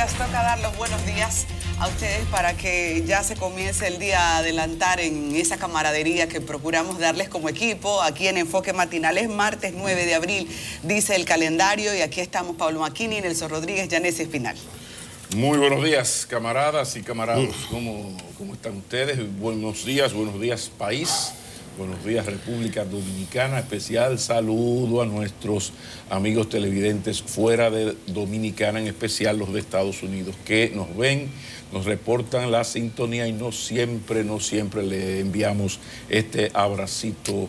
días. Toca dar los buenos días a ustedes para que ya se comience el día a adelantar en esa camaradería que procuramos darles como equipo. Aquí en Enfoque Matinal es martes 9 de abril, dice el calendario, y aquí estamos Pablo Macchini, Nelson Rodríguez, Yanesi Espinal. Muy buenos días, camaradas y camarados. ¿Cómo están ustedes? Buenos días país. Buenos días, República Dominicana. Especial saludo a nuestros amigos televidentes fuera de Dominicana, en especial los de Estados Unidos, que nos ven, nos reportan la sintonía y no siempre le enviamos este abracito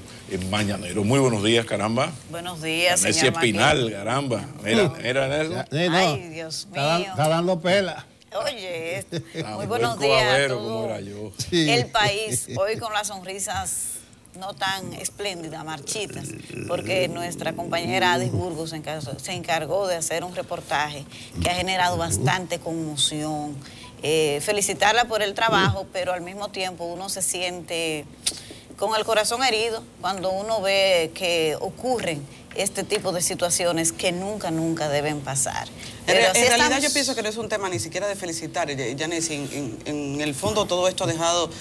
mañanero. Muy buenos días, caramba. Buenos días, señor señor Espinal, caramba. Mira, Nelson. Ay, Dios mío. Está dando pela. Oye, muy buenos días a todo el país. Hoy con las sonrisas no tan espléndidas, marchitas, porque nuestra compañera Adis Burgos se encargó de hacer un reportaje que ha generado bastante conmoción. Felicitarla por el trabajo, pero al mismo tiempo uno se siente con el corazón herido cuando uno ve que ocurren este tipo de situaciones que nunca deben pasar. Pero en realidad yo pienso que no es un tema ni siquiera de felicitar, Yanesi. En el fondo todo esto ha dejado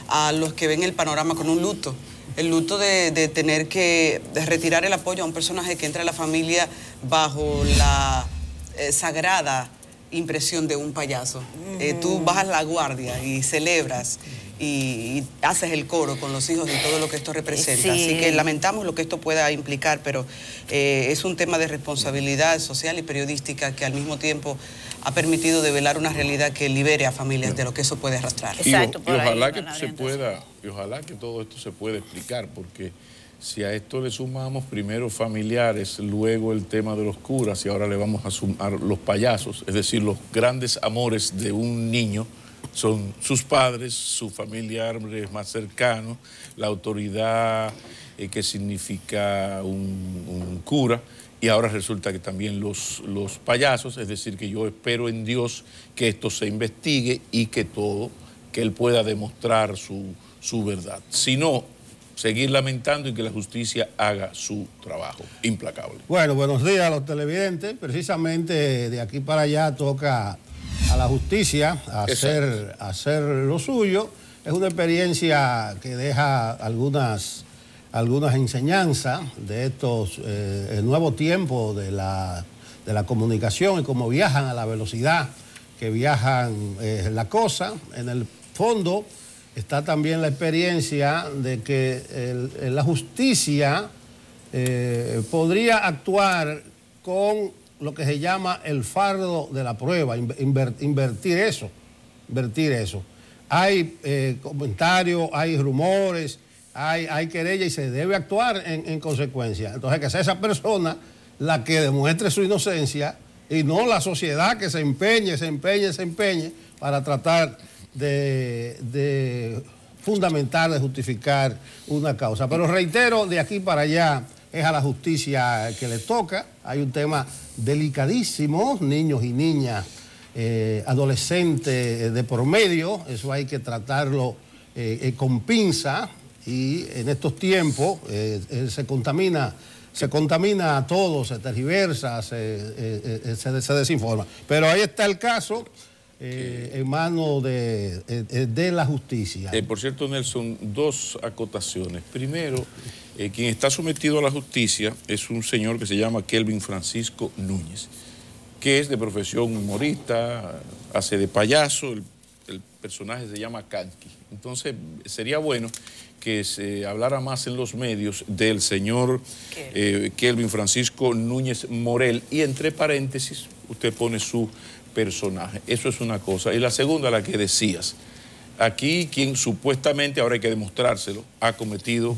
a los que ven el panorama con un luto. El luto de tener que retirar el apoyo a un personaje que entra a la familia bajo la sagrada impresión de un payaso. Tú bajas la guardia y celebras y haces el coro con los hijos y todo lo que esto representa. Sí. Así que lamentamos lo que esto pueda implicar, pero es un tema de responsabilidad social y periodística que al mismo tiempo ha permitido develar una realidad que libere a familias de lo que eso puede arrastrar. Exacto, y ojalá que se pueda, y ojalá que todo esto se pueda explicar, porque si a esto le sumamos primero familiares, luego el tema de los curas y ahora le vamos a sumar los payasos, es decir, los grandes amores de un niño son sus padres, su familiar más cercano, la autoridad que significa un cura, y ahora resulta que también los payasos, es decir, que yo espero en Dios que esto se investigue y que él pueda demostrar su verdad. Si no, seguir lamentando y que la justicia haga su trabajo implacable. Bueno, buenos días a los televidentes. Precisamente de aquí para allá toca a la justicia hacer lo suyo. Es una experiencia que deja algunas enseñanzas de estos el nuevo tiempo de la comunicación y cómo viajan a la velocidad que viajan la cosa. En el fondo está también la experiencia de que la justicia podría actuar con lo que se llama el fardo de la prueba, invertir eso. Hay comentarios, hay rumores, hay querella y se debe actuar en consecuencia. Entonces, que sea esa persona la que demuestre su inocencia y no la sociedad que se empeñe para tratar de fundamentar, de justificar una causa. Pero reitero, de aquí para allá es a la justicia que le toca. Hay un tema delicadísimo, niños y niñas, adolescentes de por medio, eso hay que tratarlo con pinza. Y en estos tiempos se contamina a todo, se tergiversa, se desinforma. Pero ahí está el caso en manos de la justicia. Por cierto, Nelson, dos acotaciones. Primero, quien está sometido a la justicia es un señor que se llama Kelvin Francisco Núñez, que es de profesión humorista, hace de payaso, el personaje se llama Kanki. Entonces, sería bueno que se hablara más en los medios del señor Kelvin Francisco Núñez Morel, y entre paréntesis usted pone su personaje. Eso es una cosa. Y la segunda, la que decías, aquí quien supuestamente, ahora hay que demostrárselo, ha cometido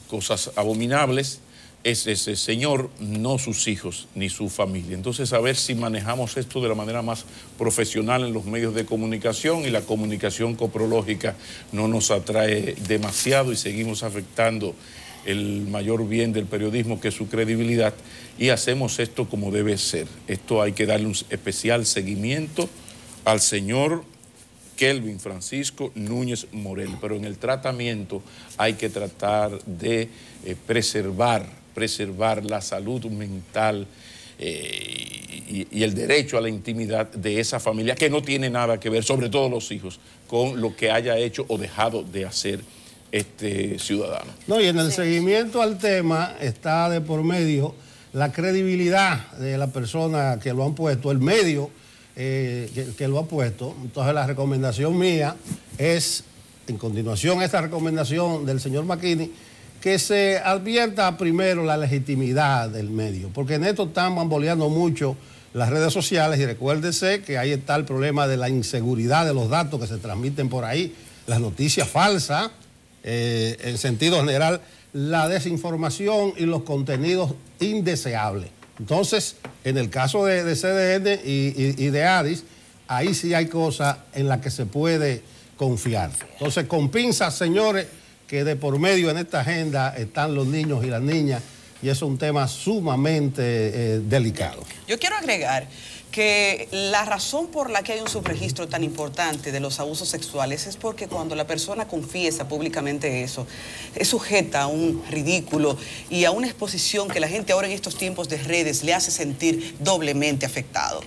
cosas abominables, es ese señor, no sus hijos ni su familia. Entonces, a ver si manejamos esto de la manera más profesional en los medios de comunicación, y la comunicación coprológica no nos atrae demasiado y seguimos afectando el mayor bien del periodismo, que es su credibilidad, y hacemos esto como debe ser. Esto hay que darle un especial seguimiento al señor Kelvin Francisco Núñez Morel, pero en el tratamiento hay que tratar de preservar la salud mental y el derecho a la intimidad de esa familia, que no tiene nada que ver, sobre todo los hijos, con lo que haya hecho o dejado de hacer este ciudadano. No, y en el seguimiento al tema está de por medio la credibilidad de la persona que lo han puesto, el medio que lo ha puesto. Entonces la recomendación mía es, en continuación a esta recomendación del señor McKinney, que se advierta primero la legitimidad del medio, porque en esto están bamboleando mucho las redes sociales, y recuérdese que ahí está el problema de la inseguridad de los datos que se transmiten por ahí, las noticias falsas, en sentido general, la desinformación y los contenidos indeseables. Entonces, en el caso de CDN y de Addis, ahí sí hay cosas en las que se puede confiar. Entonces, con pinzas, señores, que de por medio en esta agenda están los niños y las niñas, y eso es un tema sumamente delicado. Yo quiero agregar que la razón por la que hay un subregistro tan importante de los abusos sexuales es porque cuando la persona confiesa públicamente eso, es sujeta a un ridículo y a una exposición que la gente ahora en estos tiempos de redes le hace sentir doblemente afectado.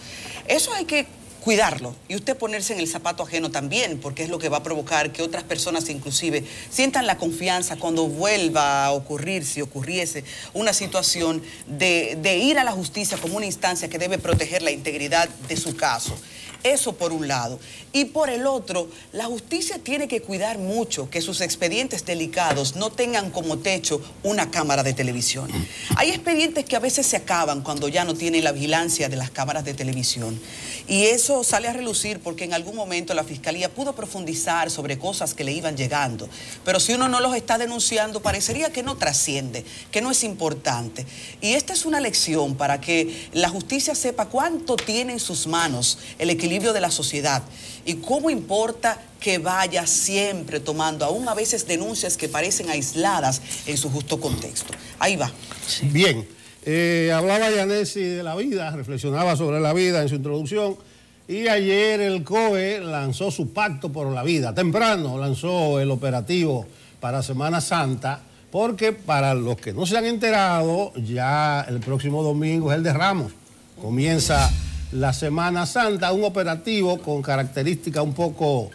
Eso hay que cuidarlo y usted ponerse en el zapato ajeno también, porque es lo que va a provocar que otras personas inclusive sientan la confianza cuando vuelva a ocurrir, si ocurriese una situación de ir a la justicia como una instancia que debe proteger la integridad de su caso. Eso por un lado. Y por el otro, la justicia tiene que cuidar mucho que sus expedientes delicados no tengan como techo una cámara de televisión. Hay expedientes que a veces se acaban cuando ya no tienen la vigilancia de las cámaras de televisión. Y eso sale a relucir porque en algún momento la Fiscalía pudo profundizar sobre cosas que le iban llegando. Pero si uno no los está denunciando, parecería que no trasciende, que no es importante. Y esta es una lección para que la justicia sepa cuánto tiene en sus manos el equilibrio de la sociedad y cómo importa que vaya siempre tomando, aún a veces, denuncias que parecen aisladas en su justo contexto. Ahí va. Sí. Bien. Hablaba Yanesi de la vida, reflexionaba sobre la vida en su introducción, y ayer el COE lanzó su pacto por la vida. Temprano lanzó el operativo para Semana Santa, porque para los que no se han enterado, ya el próximo domingo es el de Ramos. Comienza la Semana Santa, un operativo con características un poco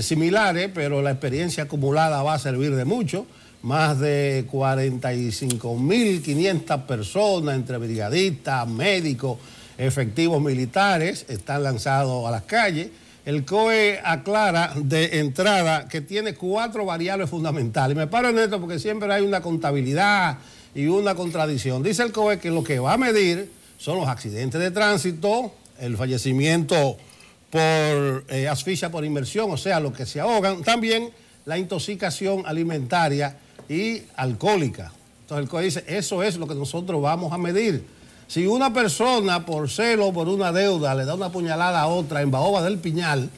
similares, pero la experiencia acumulada va a servir de mucho. Más de 45.500 personas, entre brigadistas, médicos, efectivos militares, están lanzados a las calles. El COE aclara de entrada que tiene 4 variables fundamentales. Y me paro en esto porque siempre hay una contabilidad y una contradicción. Dice el COE que lo que va a medir son los accidentes de tránsito, el fallecimiento por asfixia por inmersión, o sea, los que se ahogan, también la intoxicación alimentaria y alcohólica. Entonces el COE dice, eso es lo que nosotros vamos a medir. Si una persona por celo, por una deuda, le da una puñalada a otra en Baoba del Piñal,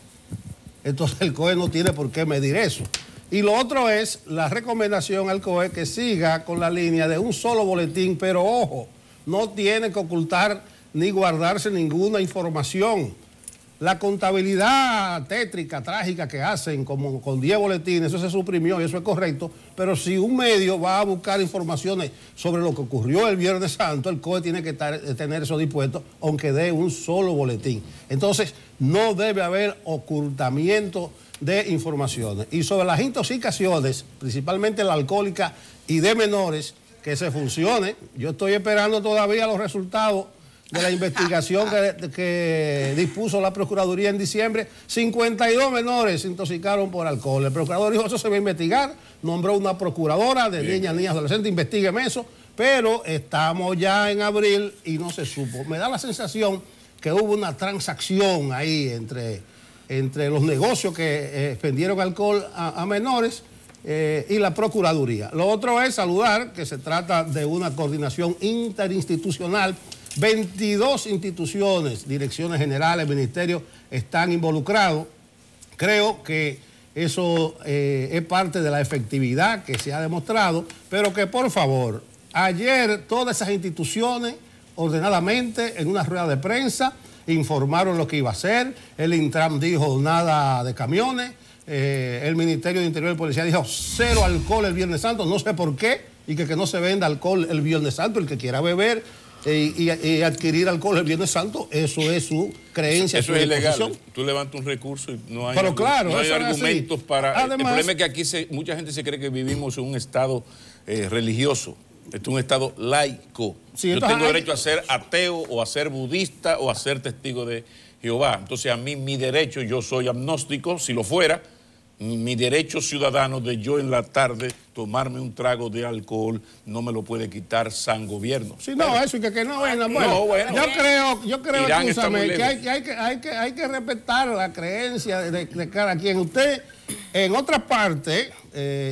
entonces el COE no tiene por qué medir eso. Y lo otro es la recomendación al COE que siga con la línea de un solo boletín, pero ojo, no tiene que ocultar ni guardarse ninguna información. La contabilidad tétrica, trágica que hacen como con 10 boletines, eso se suprimió y eso es correcto, pero si un medio va a buscar informaciones sobre lo que ocurrió el Viernes Santo, el COE tiene que tener eso dispuesto, aunque dé un solo boletín. Entonces, no debe haber ocultamiento de informaciones. Y sobre las intoxicaciones, principalmente la alcohólica y de menores, que se funcione. Yo estoy esperando todavía los resultados de la investigación que dispuso la Procuraduría en diciembre. 52 menores se intoxicaron por alcohol. El procurador dijo, eso se va a investigar, nombró una procuradora de niñas, adolescentes, investígueme eso, pero estamos ya en abril y no se supo. Me da la sensación que hubo una transacción ahí entre los negocios que vendieron alcohol a menores y la Procuraduría. Lo otro es saludar que se trata de una coordinación interinstitucional. 22 instituciones, direcciones generales, ministerios están involucrados. Creo que eso es parte de la efectividad que se ha demostrado, pero que por favor, ayer todas esas instituciones ordenadamente en una rueda de prensa informaron lo que iba a hacer. El Intram dijo nada de camiones, el Ministerio de Interior y Policía dijo 0 alcohol el Viernes Santo, no sé por qué, y que no se venda alcohol el Viernes Santo, el que quiera beber y adquirir alcohol el Viernes Santo, eso es su creencia. Eso es ilegal. Tú levantas un recurso y no hay, pero claro, no hay argumentos para... Además, el problema es que aquí mucha gente se cree que vivimos en un estado religioso. Esto es un estado laico. Sí, yo tengo derecho a ser ateo o a ser budista o a ser testigo de Jehová. Entonces a mí mi derecho, yo soy agnóstico, si lo fuera, mi derecho ciudadano de yo en la tarde tomarme un trago de alcohol no me lo puede quitar San Gobierno. Sí, no, pero, eso y que no venga. Bueno, yo creo escúchame, que hay que respetar la creencia de cada quien. Usted, en otra parte,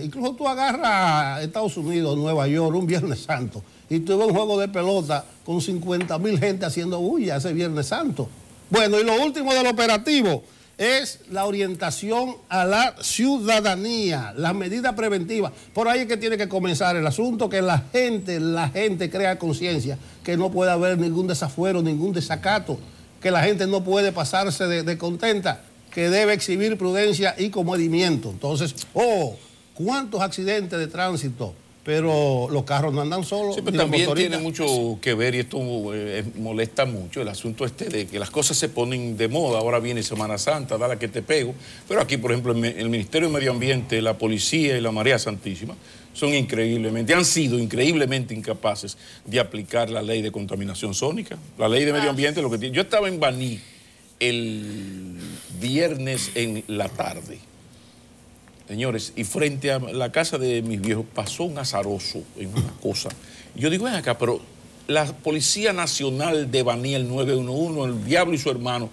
incluso tú agarras a Estados Unidos, Nueva York, un Viernes Santo, y tú ves un juego de pelota con 50,000 gente haciendo bulla ese Viernes Santo. Bueno, y lo último del operativo es la orientación a la ciudadanía, las medidas preventivas. Por ahí es que tiene que comenzar el asunto, que la gente crea conciencia, que no puede haber ningún desafuero, ningún desacato, que la gente no puede pasarse de contenta, que debe exhibir prudencia y comedimiento. Entonces, ¿cuántos accidentes de tránsito? Pero los carros no andan solos. Sí, pero también tiene mucho que ver, y esto molesta mucho, el asunto de que las cosas se ponen de moda. Ahora viene Semana Santa, da la que te pego. Pero aquí, por ejemplo, el Ministerio de Medio Ambiente, la Policía y la María Santísima han sido increíblemente incapaces de aplicar la ley de contaminación sónica. La ley de medio ambiente, lo que tiene. Yo estaba en Baní el viernes en la tarde. Señores, y frente a la casa de mis viejos pasó un azaroso en una cosa. Y yo digo, ven acá, pero la Policía Nacional de Baní, el 911, el Diablo y su hermano,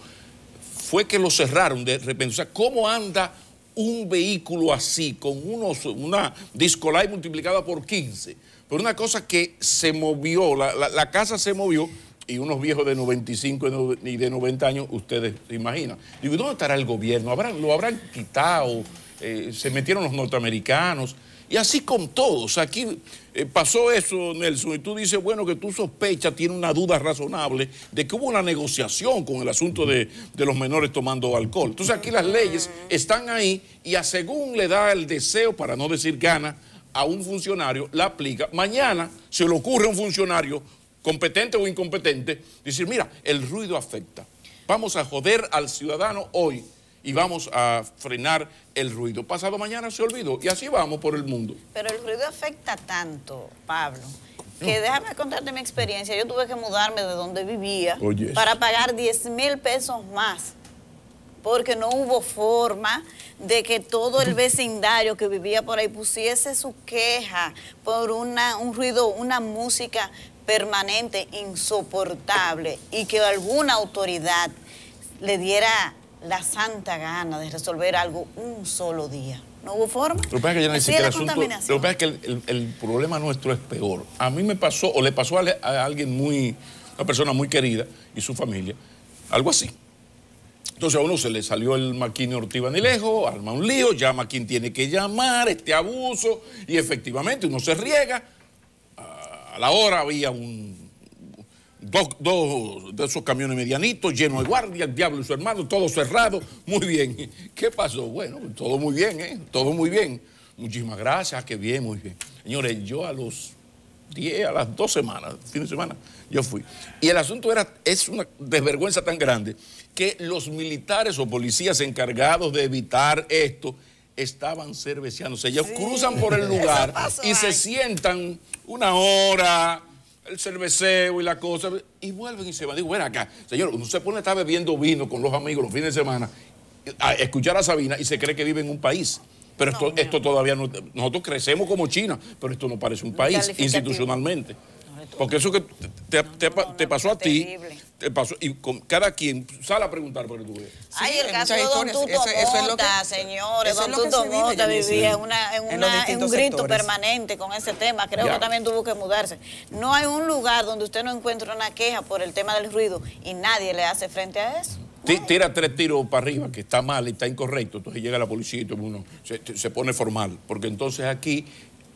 fue que lo cerraron de repente. O sea, ¿cómo anda un vehículo así, con una Discolite multiplicada por 15? Por una cosa que se movió, la casa se movió, y unos viejos de 95 y de 90 años, ustedes se imaginan. Digo, ¿dónde estará el gobierno? ¿Lo habrán quitado? Se metieron los norteamericanos, y así con todos. Aquí pasó eso, Nelson, y tú dices, bueno, que tú sospechas, tiene una duda razonable de que hubo una negociación con el asunto de los menores tomando alcohol. Entonces aquí las leyes están ahí, y según le da el deseo, para no decir gana, a un funcionario, la aplica. Mañana se le ocurre a un funcionario, competente o incompetente, decir, mira, el ruido afecta. Vamos a joder al ciudadano hoy, y vamos a frenar el ruido. Pasado mañana se olvidó, y así vamos por el mundo. Pero el ruido afecta tanto, Pablo, que déjame contarte mi experiencia. Yo tuve que mudarme de donde vivía para pagar 10,000 pesos más, porque no hubo forma de que todo el vecindario que vivía por ahí pusiese su queja por un ruido, una música permanente, insoportable, y que alguna autoridad le diera la santa gana de resolver algo un solo día. No hubo forma. Lo que pasa es que el problema nuestro es peor. A mí me pasó, o le pasó a alguien una persona muy querida y su familia, algo así. Entonces a uno se le salió el maquinio Ortiz Vanilejo, arma un lío, llama a quien tiene que llamar, abuso, y efectivamente uno se riega. A la hora había dos de esos camiones medianitos, llenos de guardia, el Diablo y su hermano, todo cerrado, muy bien. ¿Qué pasó? Bueno, todo muy bien, todo muy bien. Muchísimas gracias, qué bien, muy bien. Señores, yo a las 2 semanas, fin de semana, yo fui. Y el asunto es una desvergüenza tan grande que los militares o policías encargados de evitar esto estaban cerveceando. O sea, ellos cruzan por el lugar y se sientan una hora, el cerveceo y la cosa, y vuelven y se van. Digo, ven acá, señor, uno se pone a estar bebiendo vino con los amigos los fines de semana, a escuchar a Sabina y se cree que vive en un país. Pero esto todavía no... Nosotros crecemos como China, pero esto no parece un país institucionalmente. Porque eso que te pasó a ti, te pasó, y con cada quien sale a preguntar por tu vida. Ay, el caso de Don Tuto Mota, señores, Don Tuto Mota vivía en un grito permanente con ese tema. Creo que también tuvo que mudarse. No hay un lugar donde usted no encuentre una queja por el tema del ruido y nadie le hace frente a eso. Tira 3 tiros para arriba, que está mal y está incorrecto, entonces llega la policía y todo el mundo se pone formal, porque entonces aquí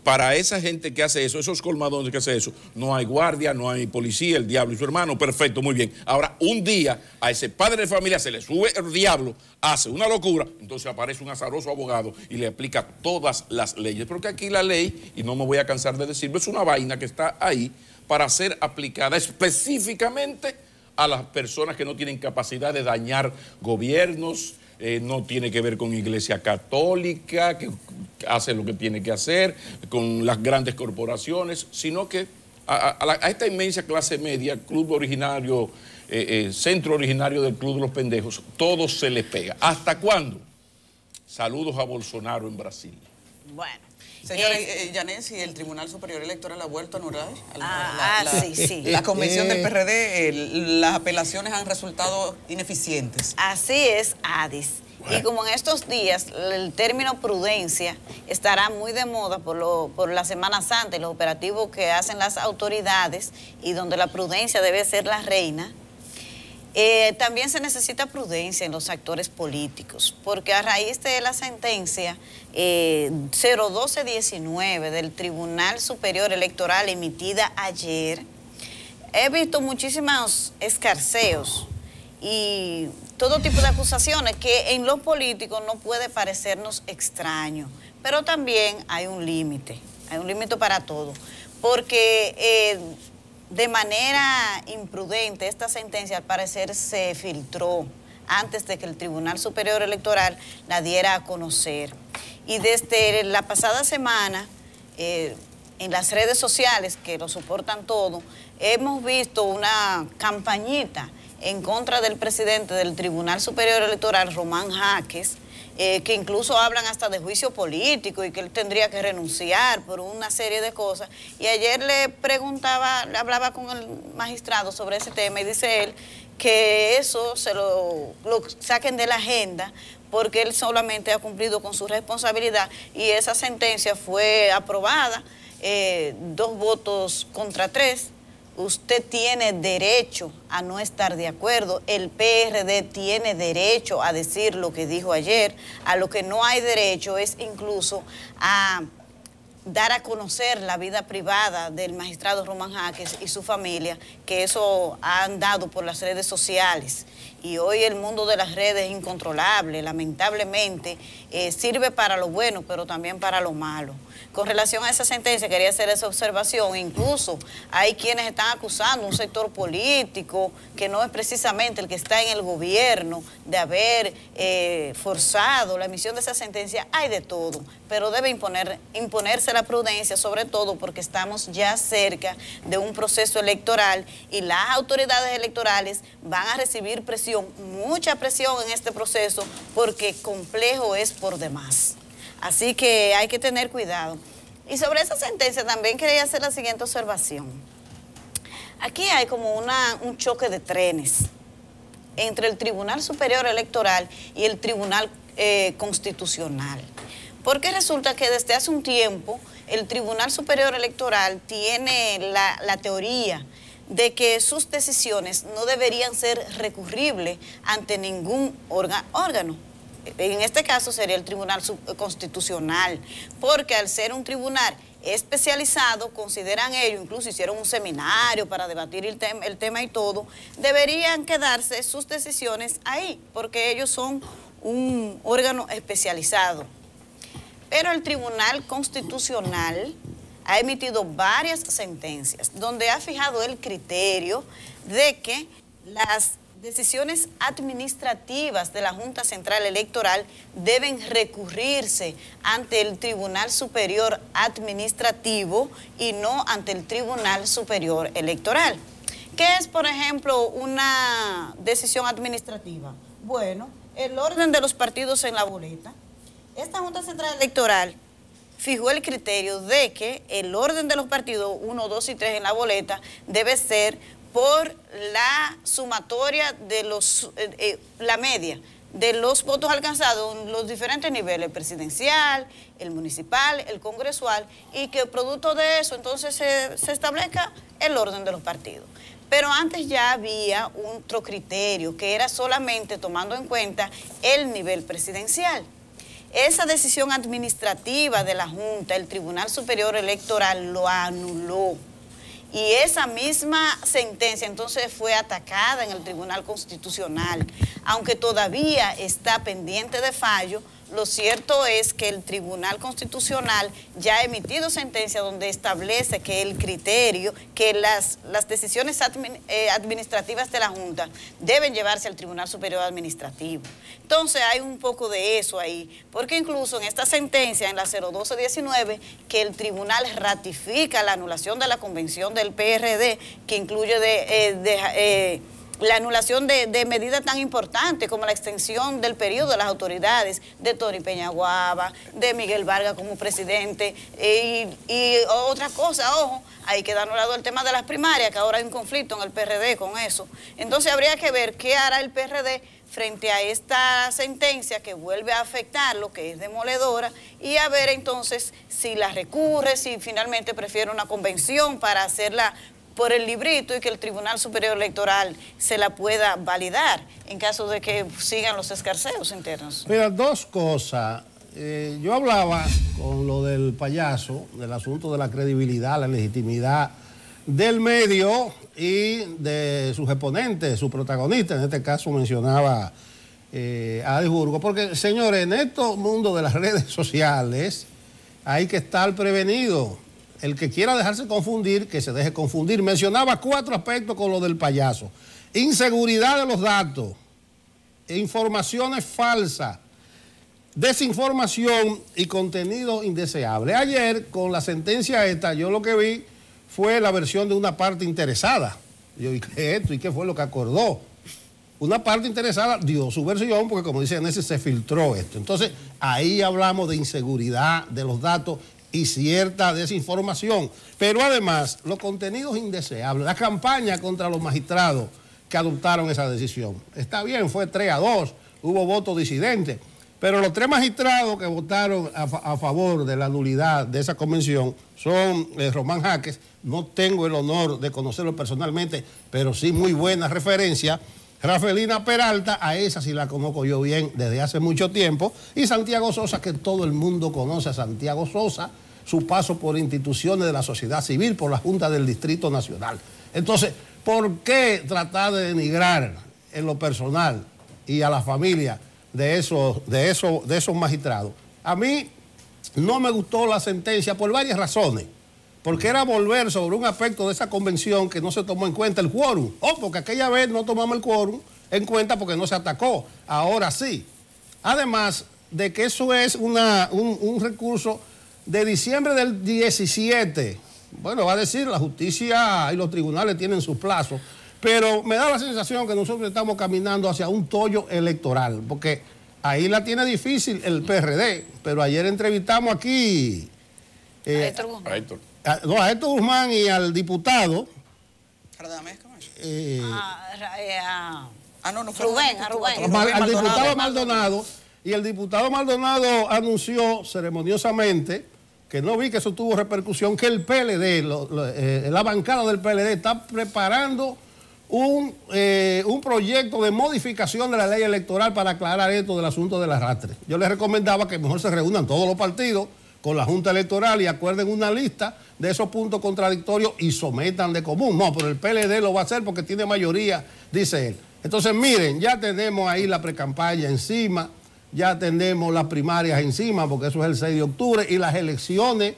para esa gente que hace eso, esos colmadones que hace eso, no hay guardia, no hay policía, el diablo y su hermano, perfecto, muy bien. Ahora, un día a ese padre de familia se le sube el diablo, hace una locura, entonces aparece un azaroso abogado y le aplica todas las leyes. Porque aquí la ley, y no me voy a cansar de decirlo, es una vaina que está ahí para ser aplicada específicamente a las personas que no tienen capacidad de dañar gobiernos. No tiene que ver con Iglesia Católica, que hace lo que tiene que hacer, con las grandes corporaciones, sino que a esta inmensa clase media, club originario, centro originario del Club de los Pendejos, todo se les pega. ¿Hasta cuándo? Saludos a Bolsonaro en Brasil. Bueno. Señora Yanesi, ¿el Tribunal Superior Electoral ha vuelto a anular? Sí. La convención del PRD, las apelaciones han resultado ineficientes. Así es, Adis. Bueno. Y como en estos días el término prudencia estará muy de moda por la Semana Santa y los operativos que hacen las autoridades y donde la prudencia debe ser la reina, también se necesita prudencia en los actores políticos, porque a raíz de la sentencia 01219 del Tribunal Superior Electoral emitida ayer, he visto muchísimos escarceos y todo tipo de acusaciones que en los políticos no puede parecernos extraño, pero también hay un límite para todo, porque de manera imprudente esta sentencia al parecer se filtró antes de que el Tribunal Superior Electoral la diera a conocer. Y desde la pasada semana, en las redes sociales que lo soportan todo, hemos visto una campañita en contra del presidente del Tribunal Superior Electoral, Román Jaques, que incluso hablan hasta de juicio político y que él tendría que renunciar por una serie de cosas. Y ayer le hablaba con el magistrado sobre ese tema y dice él que eso se lo saquen de la agenda porque él solamente ha cumplido con su responsabilidad y esa sentencia fue aprobada, 2 votos contra 3. Usted tiene derecho a no estar de acuerdo, el PRD tiene derecho a decir lo que dijo ayer, a lo que no hay derecho es incluso a dar a conocer la vida privada del magistrado Román Jaques y su familia, que eso han dado por las redes sociales. Y hoy el mundo de las redes es incontrolable, lamentablemente, sirve para lo bueno, pero también para lo malo. Con relación a esa sentencia, quería hacer esa observación. Incluso hay quienes están acusando a un sector político que no es precisamente el que está en el gobierno de haber forzado la emisión de esa sentencia. Hay de todo, pero debe imponerse la prudencia, sobre todo porque estamos ya cerca de un proceso electoral y las autoridades electorales van a recibir presión, mucha presión en este proceso, porque complejo es por demás. Así que hay que tener cuidado. Y sobre esa sentencia también quería hacer la siguiente observación. Aquí hay como un choque de trenes entre el Tribunal Superior Electoral y el Tribunal Constitucional. Porque resulta que desde hace un tiempo el Tribunal Superior Electoral tiene la teoría de que sus decisiones no deberían ser recurribles ante ningún órgano. En este caso sería el Tribunal Constitucional, porque al ser un tribunal especializado, consideran ellos, incluso hicieron un seminario para debatir el tema y todo, deberían quedarse sus decisiones ahí, porque ellos son un órgano especializado. Pero el Tribunal Constitucional ha emitido varias sentencias donde ha fijado el criterio de que las decisiones administrativas de la Junta Central Electoral deben recurrirse ante el Tribunal Superior Administrativo y no ante el Tribunal Superior Electoral. ¿Qué es, por ejemplo, una decisión administrativa? Bueno, el orden de los partidos en la boleta. Esta Junta Central Electoral fijó el criterio de que el orden de los partidos 1, 2 y 3 en la boleta debe ser por la sumatoria de la media de los votos alcanzados en los diferentes niveles, el presidencial, el municipal, el congresual, y que producto de eso entonces se establezca el orden de los partidos. Pero antes ya había otro criterio que era solamente tomando en cuenta el nivel presidencial. esa decisión administrativa de la Junta, el Tribunal Superior Electoral lo anuló. Y esa misma sentencia entonces fue atacada en el Tribunal Constitucional. Aunque todavía está pendiente de fallo, lo cierto es que el Tribunal Constitucional ya ha emitido sentencia donde establece que el criterio, que las decisiones administrativas de la Junta deben llevarse al Tribunal Superior Administrativo. Entonces hay un poco de eso ahí, porque incluso en esta sentencia, en la 01219, que el tribunal ratifica la anulación de la convención del PRD, que incluye la anulación de medidas tan importantes como la extensión del periodo de las autoridades de Tony Peñaguaba, de Miguel Vargas como presidente y otra cosa, ojo, hay que dar anulado el tema de las primarias, que ahora hay un conflicto en el PRD con eso. Entonces habría que ver qué hará el PRD frente a esta sentencia que vuelve a afectarlo, que es demoledora, y a ver entonces si la recurre, si finalmente prefiere una convención para hacerla por el librito y que el Tribunal Superior Electoral se la pueda validar en caso de que sigan los escarceos internos. Mira, dos cosas. Yo hablaba con lo del payaso, del asunto de la credibilidad, la legitimidad del medio y de sus exponentes, sus protagonistas. En este caso mencionaba a Adisburgo, porque, señores, en este mundo de las redes sociales hay que estar prevenido. El que quiera dejarse confundir, que se deje confundir. Mencionaba 4 aspectos con lo del payaso. Inseguridad de los datos, informaciones falsas, desinformación y contenido indeseable. Ayer, con la sentencia esta, yo lo que vi fue la versión de una parte interesada. Yo dije, ¿qué es esto? ¿Y qué fue lo que acordó? Una parte interesada dio su versión, porque como dice Nessie, se filtró esto. Entonces, ahí hablamos de inseguridad de los datos y cierta desinformación, pero además los contenidos indeseables, la campaña contra los magistrados que adoptaron esa decisión. Está bien, fue 3-2, hubo votos disidentes, pero los 3 magistrados que votaron a favor de la nulidad de esa convención son Román Jaques, no tengo el honor de conocerlo personalmente, pero sí muy buena referencia. Rafaelina Peralta, a esa sí la conozco yo bien desde hace mucho tiempo, y Santiago Sosa, que todo el mundo conoce a Santiago Sosa, su paso por instituciones de la sociedad civil, por la Junta del Distrito Nacional. Entonces, ¿por qué tratar de denigrar en lo personal y a la familia de esos magistrados? A mí no me gustó la sentencia por varias razones. Porque era volver sobre un aspecto de esa convención que no se tomó en cuenta el quórum. Porque aquella vez no tomamos el quórum en cuenta porque no se atacó. Ahora sí. Además de que eso es un recurso de diciembre del 17. Bueno, va a decir, la justicia y los tribunales tienen sus plazos. Pero me da la sensación que nosotros estamos caminando hacia un tollo electoral. Porque ahí la tiene difícil el PRD. Pero ayer entrevistamos aquí a Héctor Guzmán y al diputado al diputado Maldonado, y el diputado Maldonado anunció ceremoniosamente, que no vi que eso tuvo repercusión, que el PLD, la bancada del PLD está preparando un proyecto de modificación de la ley electoral para aclarar esto del asunto del arrastre. Yo les recomendaba que mejor se reúnan todos los partidos con la Junta Electoral y acuerden una lista de esos puntos contradictorios y sometan de común. No, pero el PLD lo va a hacer porque tiene mayoría, dice él. Entonces, miren, ya tenemos ahí la precampaña encima, ya tenemos las primarias encima, porque eso es el 6 de octubre, y las elecciones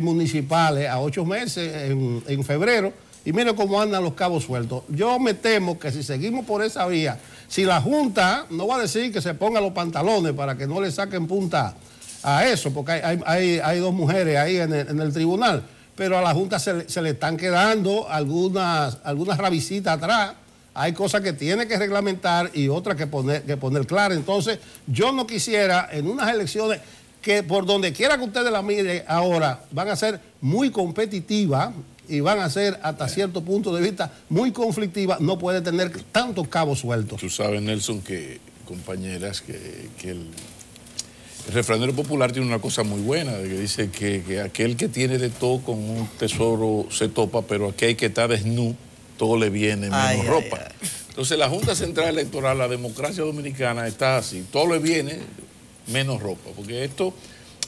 municipales a 8 meses, en febrero, y miren cómo andan los cabos sueltos. Yo me temo que si seguimos por esa vía, si la Junta, no va a decir que se ponga los pantalones para que no le saquen punta a eso, porque hay 2 mujeres ahí en el tribunal, pero a la Junta se le están quedando algunas rabicitas atrás. Hay cosas que tiene que reglamentar y otras que poner claras. Entonces, yo no quisiera en unas elecciones que por donde quiera que ustedes la miren ahora, van a ser muy competitivas y van a ser hasta cierto punto de vista muy conflictivas, no puede tener tantos cabos sueltos. Tú sabes, Nelson, compañeras, que el refranero popular tiene una cosa muy buena, que dice que aquel que tiene de todo con un tesoro se topa, pero aquel que está desnudo, todo le viene menos ropa. Entonces la Junta Central Electoral, la democracia dominicana está así, todo le viene menos ropa, porque esto,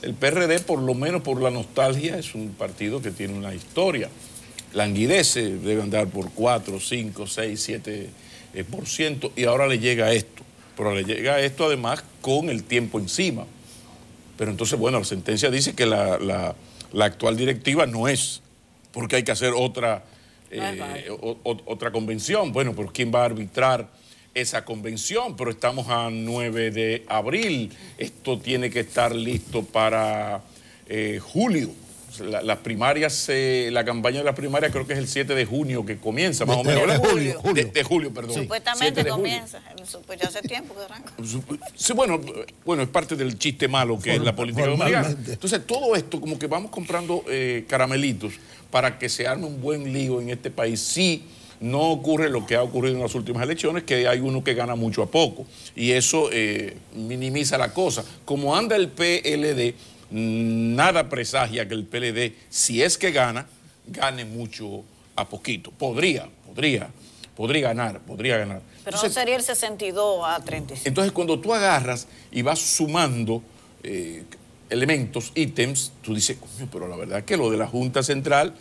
el PRD, por lo menos por la nostalgia, es un partido que tiene una historia. Languidece, debe andar por 4, 5, 6, 7%, y ahora le llega esto. Pero le llega esto además con el tiempo encima. Pero entonces, bueno, la sentencia dice que la actual directiva no es, porque hay que hacer otra convención. Bueno, pero ¿quién va a arbitrar esa convención? Pero estamos a 9 de abril. Esto tiene que estar listo para julio. Las primarias, la campaña de las primarias creo que es el 7 de junio que comienza, más o menos. De julio, perdón. Supuestamente comienza, pues ya hace tiempo que arranca. Sí, bueno, es parte del chiste malo que es la política dominicana. Entonces, todo esto, como que vamos comprando caramelitos para que se arme un buen lío en este país. Sí, no ocurre lo que ha ocurrido en las últimas elecciones, que hay uno que gana mucho a poco. Y eso minimiza la cosa. Como anda el PLD, nada presagia que el PLD, si es que gane mucho a poquito. Podría ganar. Pero entonces, no sería el 62 a 35. Entonces, cuando tú agarras y vas sumando elementos, ítems, tú dices, coño, pero la verdad es que lo de la Junta Central,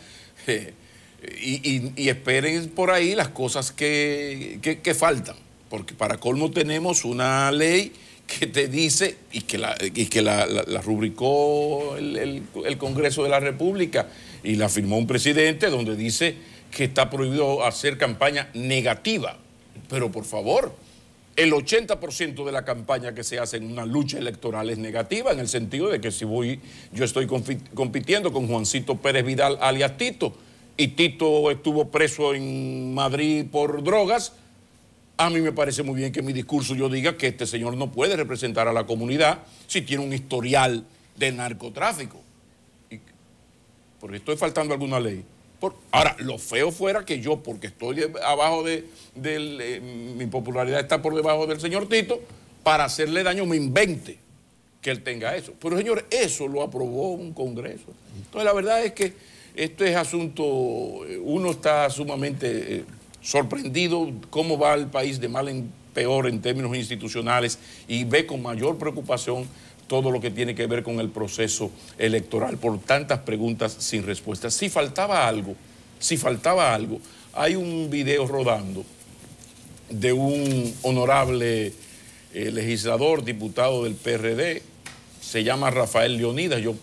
y esperen por ahí las cosas que faltan. Porque para colmo tenemos una ley que te dice, y que la rubricó el Congreso de la República y la firmó un presidente, donde dice que está prohibido hacer campaña negativa. Pero por favor, el 80% de la campaña que se hace en una lucha electoral es negativa, en el sentido de que si yo estoy compitiendo con Juancito Pérez Vidal alias Tito, y Tito estuvo preso en Madrid por drogas, a mí me parece muy bien que en mi discurso yo diga que este señor no puede representar a la comunidad si tiene un historial de narcotráfico. Porque estoy faltando a alguna ley. Ahora, lo feo fuera que yo, porque estoy abajo mi popularidad está por debajo del señor Tito, para hacerle daño me invente que él tenga eso. Pero señor, eso lo aprobó un Congreso. Entonces la verdad es que este es asunto, uno está sumamente sorprendido cómo va el país de mal en peor en términos institucionales y ve con mayor preocupación todo lo que tiene que ver con el proceso electoral por tantas preguntas sin respuesta. Si faltaba algo, hay un video rodando de un honorable legislador, diputado del PRD, se llama Rafael Leonidas. Yo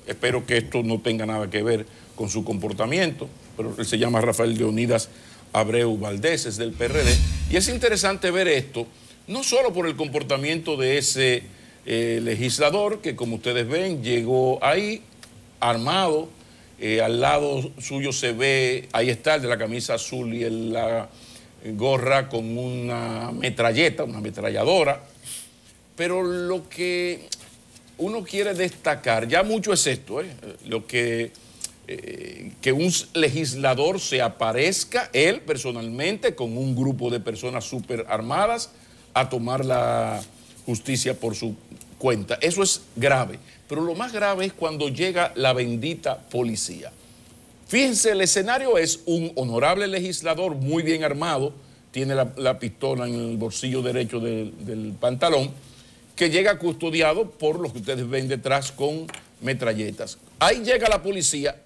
espero que esto no tenga nada que ver con su comportamiento, pero él se llama Rafael Leonidas Abreu Valdés, es del PRD, y es interesante ver esto, no solo por el comportamiento de ese legislador, que como ustedes ven, llegó ahí armado, al lado suyo se ve, ahí está el de la camisa azul y la gorra con una metralleta, una ametralladora, pero lo que uno quiere destacar, ya mucho es esto, lo que un legislador se aparezca, él personalmente, con un grupo de personas súper armadas, a tomar la justicia por su cuenta. Eso es grave, pero lo más grave es cuando llega la bendita policía. Fíjense, el escenario es un honorable legislador muy bien armado, tiene la pistola en el bolsillo derecho del pantalón, que llega custodiado por los que ustedes ven detrás con metralletas. Ahí llega la policía.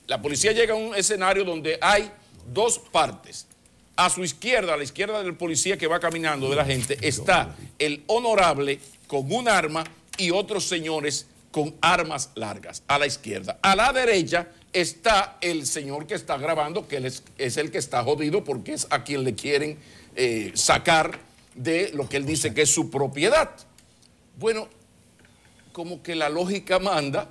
La policía llega a un escenario donde hay dos partes. A su izquierda, a la izquierda del policía que va caminando, de la gente, está el honorable con un arma y otros señores con armas largas a la izquierda. A la derecha está el señor que está grabando, que él es el que está jodido porque es a quien le quieren sacar de lo que él dice que es su propiedad. Bueno, como que la lógica manda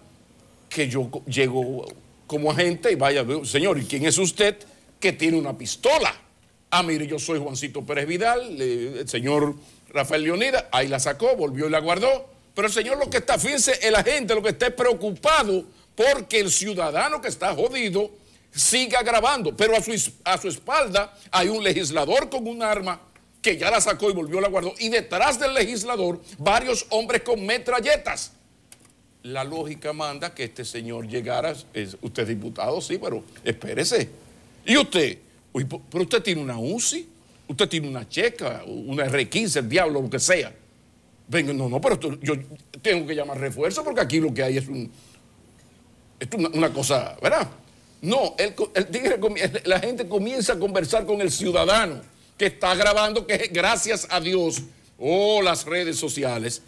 que yo llego como agente y vaya, señor, ¿y quién es usted que tiene una pistola? Ah, mire, yo soy Juancito Pérez Vidal, el señor Rafael Leonidas, ahí la sacó, volvió y la guardó. Pero el señor lo que está, fíjense, el agente lo que está es preocupado porque el ciudadano que está jodido siga grabando. Pero a su espalda hay un legislador con un arma que ya la sacó y volvió y la guardó. Y detrás del legislador, varios hombres con metralletas. La lógica manda que este señor llegara, usted es diputado, sí, pero espérese. ¿Y usted? Uy, pero usted tiene una UCI, usted tiene una checa, una R15, el diablo, lo que sea. Venga, no, pero yo tengo que llamar refuerzo porque aquí lo que hay es una cosa, ¿verdad? No, la gente comienza a conversar con el ciudadano que está grabando, que gracias a Dios, las redes sociales,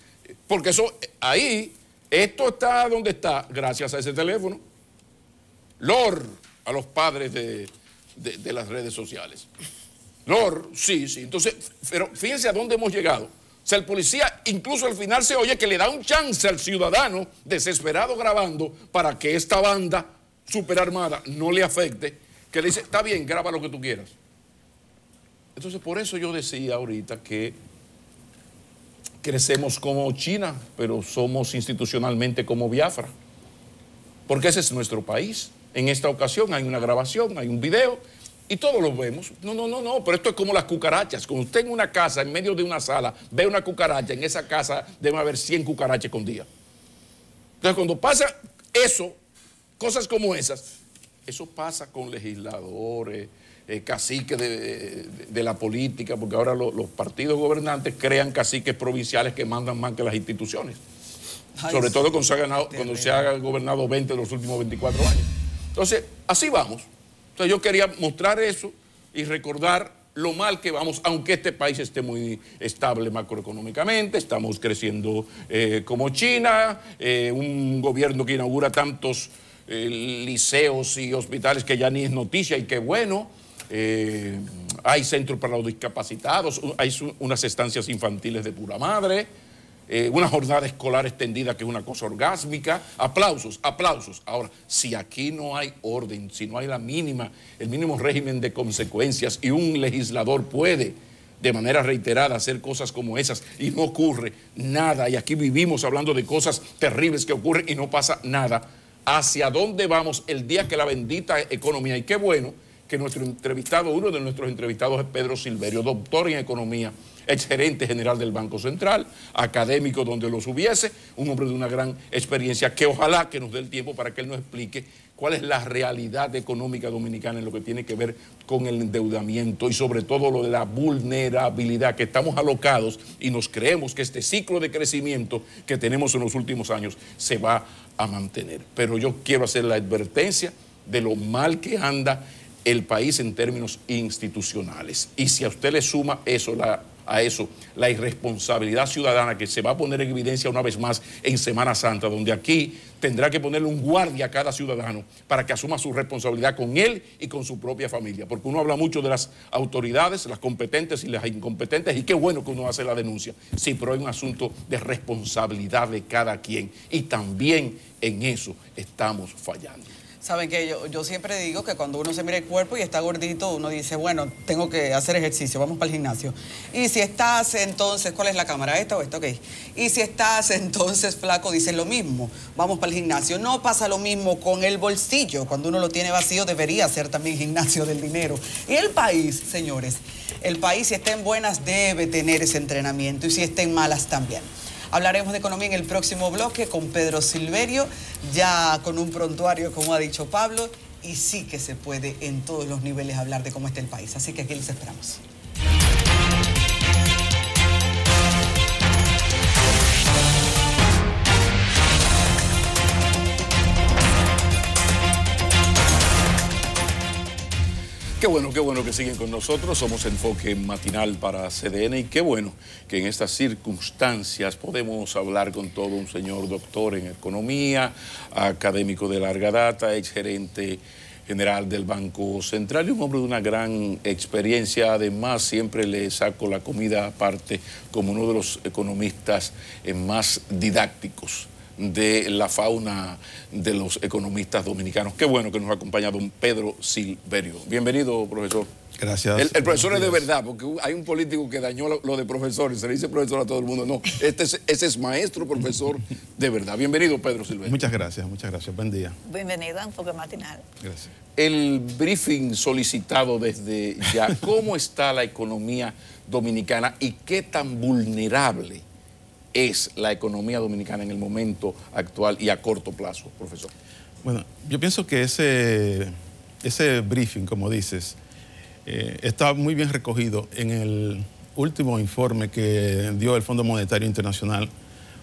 porque eso, ahí, esto está donde está, gracias a ese teléfono. Lord, a los padres de las redes sociales. Lord, sí, entonces, pero fíjense a dónde hemos llegado. O sea, el policía incluso al final se oye que le da un chance al ciudadano desesperado grabando para que esta banda superarmada no le afecte, que le dice, está bien, graba lo que tú quieras. Entonces, por eso yo decía ahorita que crecemos como China, pero somos institucionalmente como Biafra. Porque ese es nuestro país. En esta ocasión hay una grabación, hay un video, y todos lo vemos. No, pero esto es como las cucarachas. Cuando usted en una casa, en medio de una sala, ve una cucaracha, en esa casa debe haber 100 cucarachas con día. Entonces, cuando pasa eso, cosas como esas, eso pasa con legisladores, caciques de la política, porque ahora los partidos gobernantes crean caciques provinciales que mandan más que las instituciones. Sobre todo cuando se ha gobernado 20 de los últimos 24 años. Entonces, así vamos. Entonces yo quería mostrar eso y recordar lo mal que vamos, aunque este país esté muy estable macroeconómicamente, estamos creciendo como China, un gobierno que inaugura tantos liceos y hospitales que ya ni es noticia y qué bueno. Hay centros para los discapacitados, hay unas estancias infantiles de pura madre, una jornada escolar extendida que es una cosa orgásmica. Aplausos. Ahora, si aquí no hay orden, si no hay el mínimo régimen de consecuencias y un legislador puede de manera reiterada hacer cosas como esas y no ocurre nada, y aquí vivimos hablando de cosas terribles que ocurren y no pasa nada, ¿hacia dónde vamos el día que la bendita economía? Y qué bueno que uno de nuestros entrevistados es Pedro Silverio, doctor en economía, exgerente general del Banco Central, académico donde los hubiese, un hombre de una gran experiencia, que ojalá que nos dé el tiempo para que él nos explique cuál es la realidad económica dominicana en lo que tiene que ver con el endeudamiento y sobre todo lo de la vulnerabilidad, que estamos alocados y nos creemos que este ciclo de crecimiento que tenemos en los últimos años se va a mantener. Pero yo quiero hacer la advertencia de lo mal que anda el país en términos institucionales. Y si a usted le suma la irresponsabilidad ciudadana que se va a poner en evidencia una vez más en Semana Santa, donde aquí tendrá que ponerle un guardia a cada ciudadano para que asuma su responsabilidad con él y con su propia familia. Porque uno habla mucho de las autoridades, las competentes y las incompetentes, y qué bueno que uno hace la denuncia. Sí, pero hay un asunto de responsabilidad de cada quien, y también en eso estamos fallando. Saben que yo siempre digo que cuando uno se mira el cuerpo y está gordito, uno dice, bueno, tengo que hacer ejercicio, vamos para el gimnasio. Y si estás entonces, ¿cuál es la cámara? ¿Esta o esta? Ok. Y si estás entonces flaco, dicen lo mismo, vamos para el gimnasio. No pasa lo mismo con el bolsillo. Cuando uno lo tiene vacío, debería ser también gimnasio del dinero. Y el país, señores, el país, si está en buenas, debe tener ese entrenamiento, y si está en malas también. Hablaremos de economía en el próximo bloque con Pedro Silverio, ya con un prontuario, como ha dicho Pablo, y sí que se puede en todos los niveles hablar de cómo está el país. Así que aquí les esperamos. Qué bueno que siguen con nosotros. Somos Enfoque Matinal para CDN, y qué bueno que en estas circunstancias podemos hablar con todo un señor doctor en economía, académico de larga data, exgerente general del Banco Central y un hombre de una gran experiencia. Además, siempre le saco la comida aparte como uno de los economistas más didácticos de la fauna de los economistas dominicanos. Qué bueno que nos acompaña don Pedro Silverio. Bienvenido, profesor. Gracias. El profesor es de verdad, porque hay un político que dañó lo de profesor y se le dice profesor a todo el mundo. No, ese es maestro, profesor de verdad. Bienvenido, Pedro Silverio. Muchas gracias. Buen día. Bienvenido a Enfoque Matinal. Gracias. El briefing solicitado desde ya, ¿cómo está la economía dominicana y qué tan vulnerable es la economía dominicana en el momento actual y a corto plazo, profesor? Bueno, yo pienso que ese briefing, como dices, está muy bien recogido en último informe que dio el Fondo Monetario Internacional,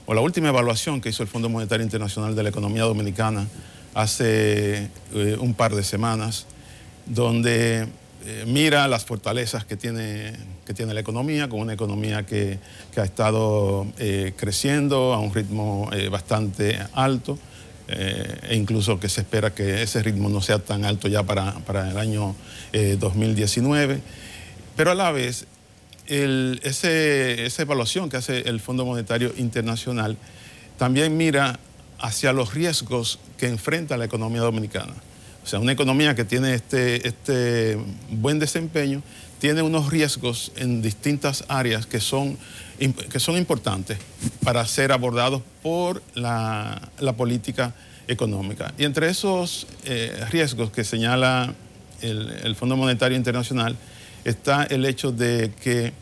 o la última evaluación que hizo el Fondo Monetario Internacional de la economía dominicana hace un par de semanas, donde mira las fortalezas que tiene la economía, con una economía que ha estado creciendo a un ritmo bastante alto, e incluso que se espera que ese ritmo no sea tan alto ya para el año 2019. Pero a la vez, esa evaluación que hace el Fondo Monetario Internacional también mira hacia los riesgos que enfrenta la economía dominicana. O sea, una economía que tiene este buen desempeño tiene unos riesgos en distintas áreas que son importantes para ser abordados por la política económica. Y entre esos riesgos que señala el Fondo Monetario Internacional está el hecho de que,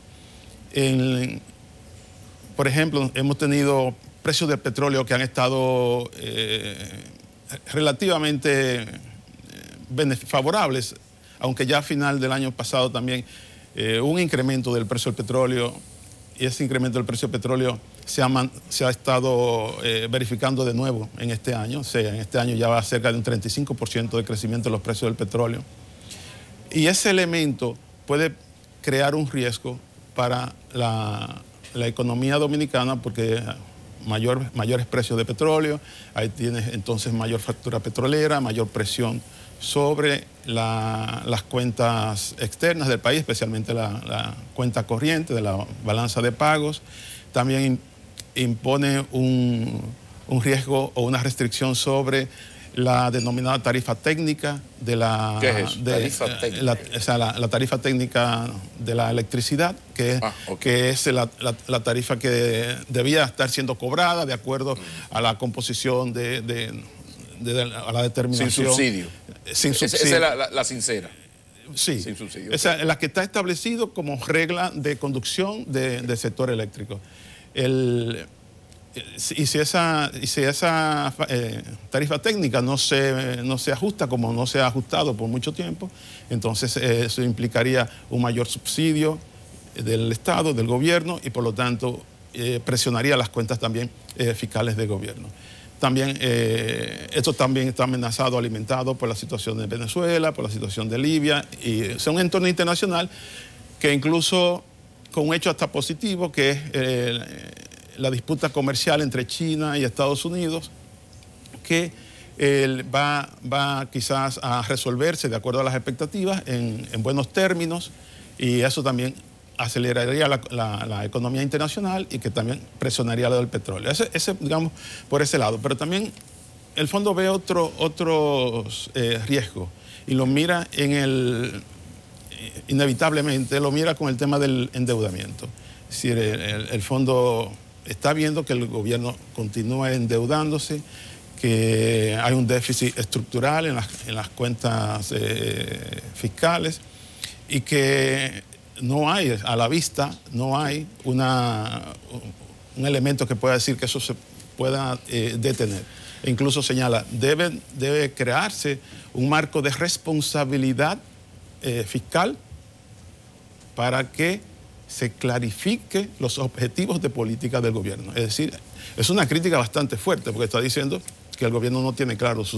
por ejemplo, hemos tenido precios del petróleo que han estado relativamente favorables, aunque ya a final del año pasado también un incremento del precio del petróleo, y ese incremento del precio del petróleo se ha estado verificando de nuevo en este año. O sea, en este año ya va a cerca de un 35% de crecimiento de los precios del petróleo. Y ese elemento puede crear un riesgo para la economía dominicana, porque mayores precios de petróleo, ahí tienes entonces mayor factura petrolera, mayor presión sobre las cuentas externas del país, especialmente la cuenta corriente de la balanza de pagos. También impone un riesgo o una restricción sobre la denominada tarifa técnica de la... ¿Qué es eso? Tarifa técnica. La tarifa técnica de la electricidad, que es la tarifa que debía estar siendo cobrada de acuerdo a la composición a la determinación. Sin subsidio. Sin subsidio. Esa es la sincera. Sí. Sin subsidio. Esa es la que está establecido como regla de conducción del sector eléctrico. Y si esa tarifa técnica no se ajusta, como no se ha ajustado por mucho tiempo, entonces eso implicaría un mayor subsidio del Estado, del gobierno, y por lo tanto presionaría las cuentas también fiscales del gobierno. También esto también está amenazado, alimentado por la situación de Venezuela, por la situación de Libia, y es un entorno internacional que incluso con un hecho hasta positivo, que es la disputa comercial entre China y Estados Unidos, que va quizás a resolverse de acuerdo a las expectativas en buenos términos, y eso también aceleraría la economía internacional y que también presionaría lo del petróleo. Ese, digamos, por ese lado. Pero también el fondo ve otros riesgos y lo mira inevitablemente, lo mira con el tema del endeudamiento. Es decir, el fondo está viendo que el gobierno continúa endeudándose, que hay un déficit estructural en las cuentas fiscales, y que no hay, a la vista, no hay un elemento que pueda decir que eso se pueda detener. E incluso señala, debe crearse un marco de responsabilidad fiscal para que se clarifique los objetivos de política del gobierno. Es decir, es una crítica bastante fuerte, porque está diciendo que el gobierno no tiene claros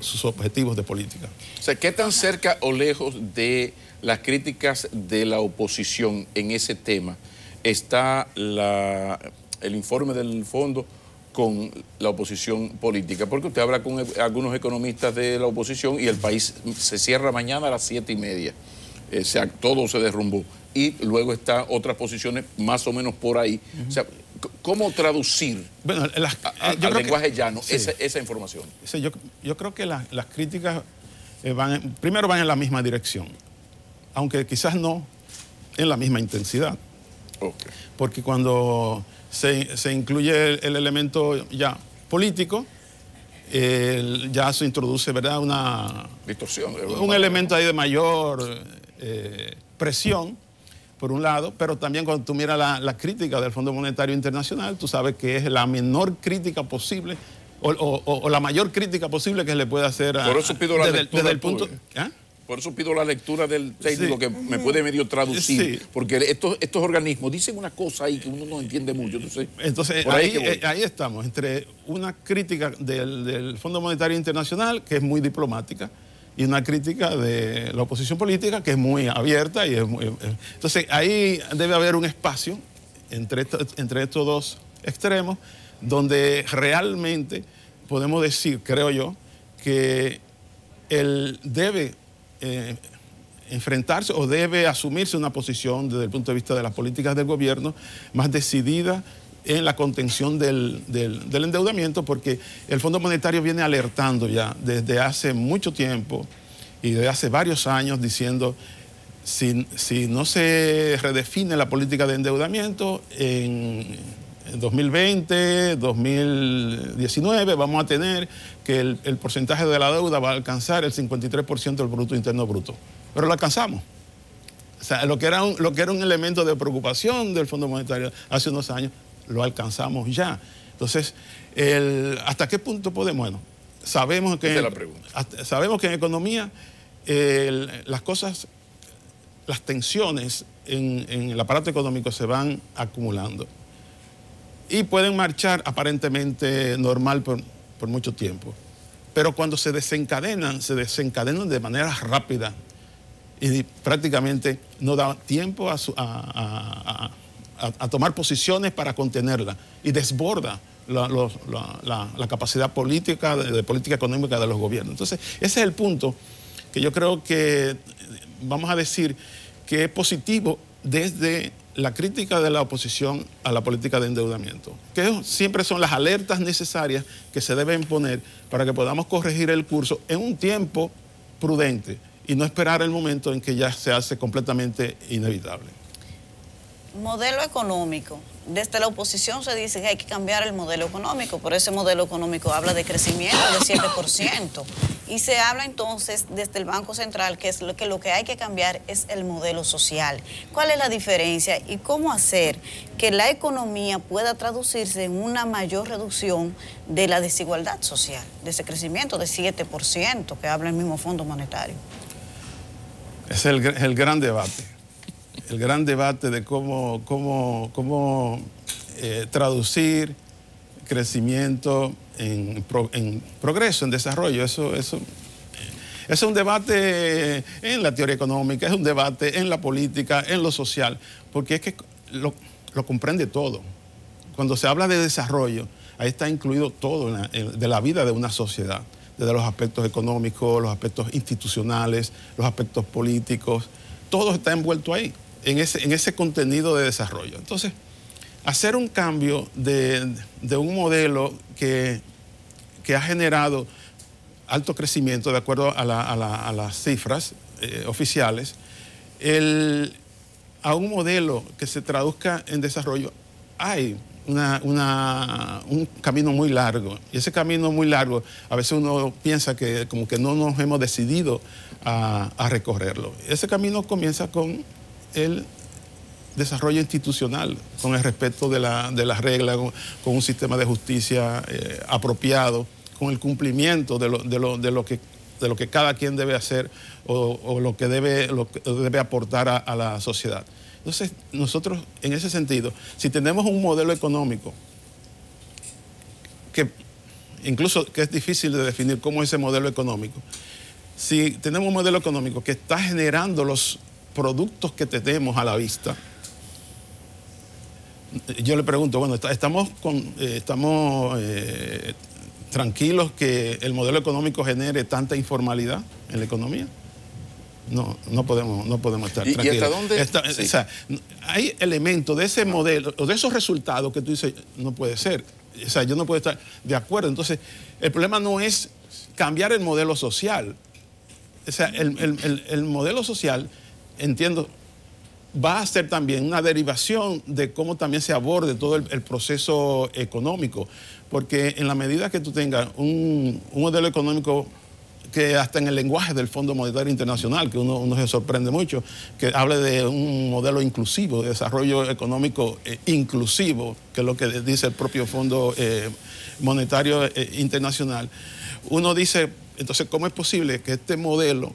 sus objetivos de política. O sea, ¿qué tan cerca o lejos de las críticas de la oposición en ese tema está el informe del fondo con la oposición política? Porque usted habla con algunos economistas de la oposición y el país se cierra mañana a las 7:30. O sea, todo se derrumbó. Y luego están otras posiciones más o menos por ahí. O sea, ¿cómo traducir al lenguaje llano esa información? Sí, yo creo que las críticas primero van en la misma dirección, aunque quizás no en la misma intensidad. Okay. Porque cuando se incluye el elemento ya político, ya se introduce, ¿verdad?, una distorsión. Un elemento ahí de mayor presión, por un lado, pero también cuando tú miras la crítica del Fondo Monetario Internacional, tú sabes que es la menor crítica posible o la mayor crítica posible que se le puede hacer por eso pido la lectura desde el punto... Por eso pido la lectura del técnico que me puede medio traducir, porque estos organismos dicen una cosa ahí que uno no entiende mucho. Entonces ahí estamos, entre una crítica del Fondo Monetario Internacional, que es muy diplomática, y una crítica de la oposición política, que es muy abierta. Entonces ahí debe haber un espacio entre estos dos extremos, donde realmente podemos decir, creo yo, que él debe enfrentarse o debe asumirse una posición desde el punto de vista de las políticas del gobierno más decidida en la contención del endeudamiento, porque el Fondo Monetario viene alertando ya desde hace mucho tiempo y desde hace varios años diciendo, si no se redefine la política de endeudamiento en 2020, 2019, vamos a tener que el porcentaje de la deuda va a alcanzar el 53% del Producto Interno Bruto. Pero lo alcanzamos. O sea, lo que era un elemento de preocupación del Fondo Monetario hace unos años, lo alcanzamos ya. Entonces, ¿hasta qué punto podemos? Bueno, sabemos que en economía las cosas, las tensiones en el aparato económico se van acumulando y pueden marchar aparentemente normal por mucho tiempo. Pero cuando se desencadenan de manera rápida y prácticamente no da tiempo a tomar posiciones para contenerla y desborda la capacidad política, de política económica de los gobiernos. Entonces, ese es el punto que yo creo que vamos a decir que es positivo desde la crítica de la oposición a la política de endeudamiento, que siempre son las alertas necesarias que se deben poner para que podamos corregir el curso en un tiempo prudente y no esperar el momento en que ya se hace completamente inevitable. Modelo económico. Desde la oposición se dice que hay que cambiar el modelo económico, pero ese modelo económico habla de crecimiento de 7%. Y se habla entonces desde el Banco Central que lo que hay que cambiar es el modelo social. ¿Cuál es la diferencia y cómo hacer que la economía pueda traducirse en una mayor reducción de la desigualdad social, de ese crecimiento de 7% que habla el mismo Fondo Monetario? Es el gran debate. El gran debate de cómo traducir crecimiento en progreso, en desarrollo. Eso es un debate en la teoría económica, es un debate en la política, en lo social, porque es que lo comprende todo. Cuando se habla de desarrollo, ahí está incluido todo de la vida de una sociedad, desde los aspectos económicos, los aspectos institucionales, los aspectos políticos, todo está envuelto ahí, en ese contenido de desarrollo. Entonces, hacer un cambio de un modelo que ha generado alto crecimiento, de acuerdo a las cifras oficiales, a un modelo que se traduzca en desarrollo, hay un camino muy largo. Y ese camino muy largo, a veces uno piensa que como que no nos hemos decidido a recorrerlo. Ese camino comienza con el desarrollo institucional, con el respeto de las reglas, con un sistema de justicia apropiado, con el cumplimiento de lo que cada quien debe hacer o lo que debe aportar a la sociedad. Entonces, nosotros, en ese sentido, si tenemos un modelo económico que incluso que es difícil de definir cómo es ese modelo económico, si tenemos un modelo económico que está generando los productos que tenemos a la vista, yo le pregunto, bueno, ¿estamos tranquilos que el modelo económico genere tanta informalidad en la economía? No podemos estar tranquilos. ¿Y hasta dónde? Sí. O sea, hay elementos de ese modelo, o de esos resultados que tú dices, no puede ser. O sea, yo no puedo estar de acuerdo. Entonces, el problema no es cambiar el modelo social. O sea, el modelo social, entiendo, va a ser también una derivación de cómo también se aborde todo el proceso económico. Porque en la medida que tú tengas un modelo económico que hasta en el lenguaje del Fondo Monetario Internacional, que uno se sorprende mucho, que hable de un modelo inclusivo, de desarrollo económico inclusivo, que es lo que dice el propio Fondo Monetario Internacional, uno dice, entonces, ¿cómo es posible que este modelo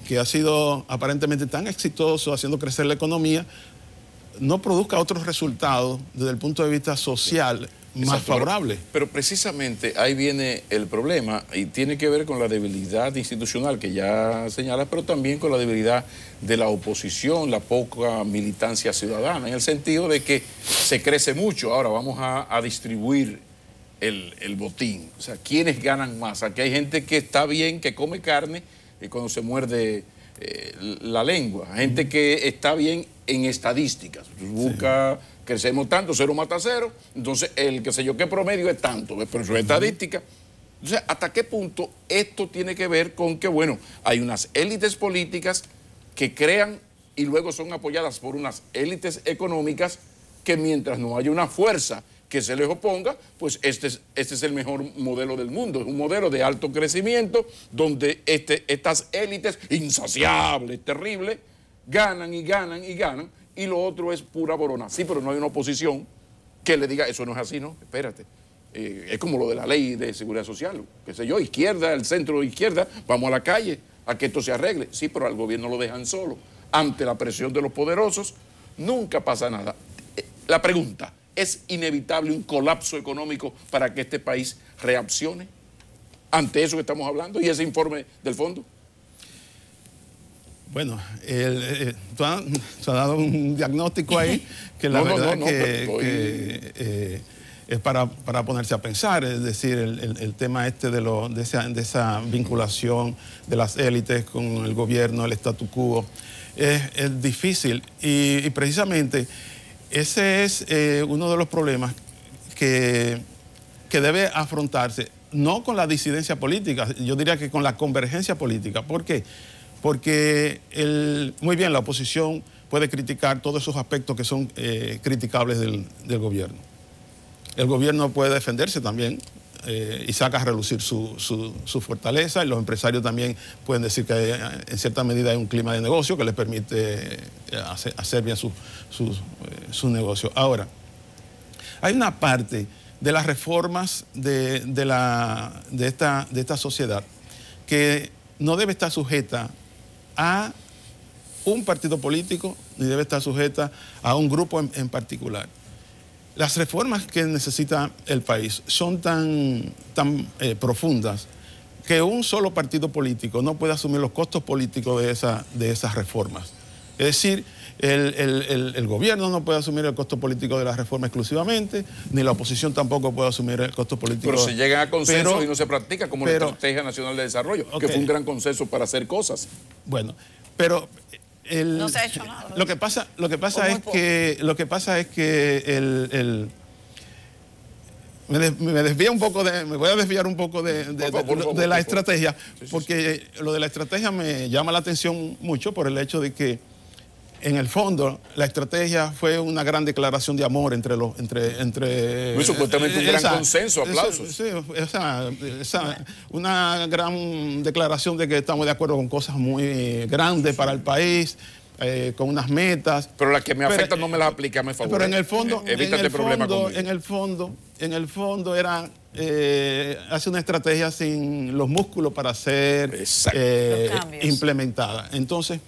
que ha sido aparentemente tan exitoso haciendo crecer la economía, no produzca otros resultados desde el punto de vista social más favorable. Pero precisamente ahí viene el problema y tiene que ver con la debilidad institucional que ya señalas, pero también con la debilidad de la oposición, la poca militancia ciudadana, en el sentido de que se crece mucho. Ahora vamos a distribuir el botín. O sea, ¿quiénes ganan más? Aquí hay gente que está bien, que come carne y cuando se muerde la lengua. Gente que está bien en estadísticas. Busca... Sí. Crecemos tanto, 0 mata 0, entonces el que sé yo qué promedio es tanto, pero eso es estadística. Entonces, ¿hasta qué punto esto tiene que ver con que, bueno, hay unas élites políticas que crean y luego son apoyadas por unas élites económicas que mientras no haya una fuerza que se les oponga, pues este es el mejor modelo del mundo, es un modelo de alto crecimiento donde estas élites insaciables, terribles, ganan y ganan y ganan, y lo otro es pura borona. Sí, pero no hay una oposición que le diga, eso no es así, ¿no? Espérate. Es como lo de la ley de seguridad social, qué sé yo, izquierda, el centro de izquierda, vamos a la calle a que esto se arregle. Sí, pero al gobierno lo dejan solo. Ante la presión de los poderosos, nunca pasa nada. La pregunta, ¿es inevitable un colapso económico para que este país reaccione ante eso que estamos hablando y ese informe del fondo? Bueno, tú has dado un diagnóstico ahí que la verdad es para ponerse a pensar, es decir, el tema de esa vinculación de las élites con el gobierno, el statu quo, es difícil y precisamente ese es uno de los problemas que debe afrontarse, no con la disidencia política, yo diría que con la convergencia política. ¿Por qué? Porque muy bien, la oposición puede criticar todos esos aspectos que son criticables del gobierno. El gobierno puede defenderse también y saca a relucir su fortaleza, y los empresarios también pueden decir que en cierta medida hay un clima de negocio que les permite hacer bien su negocio. Ahora, hay una parte de las reformas de esta sociedad que no debe estar sujeta a un partido político, ni debe estar sujeta a un grupo en particular. Las reformas que necesita el país son tan profundas que un solo partido político no puede asumir los costos políticos de esas reformas. Es decir, el gobierno no puede asumir el costo político de la reforma exclusivamente, ni la oposición tampoco puede asumir el costo político. Pero se llegan a consensos y no se practica como la Estrategia Nacional de Desarrollo, que fue un gran consenso para hacer cosas. Bueno, pero no se ha hecho nada. Lo que pasa es que me voy a desviar un poco de la estrategia, porque lo de la estrategia me llama la atención mucho por el hecho de que en el fondo la estrategia fue una gran declaración de amor entre supuestamente un gran consenso, aplausos. Sí, una gran declaración de que estamos de acuerdo con cosas muy grandes para el país, con unas metas. Pero las que me afectan no me las aplica, me favor. Pero en el fondo, evítate problemas conmigo. En el fondo era hace una estrategia sin los músculos para ser implementada. Entonces,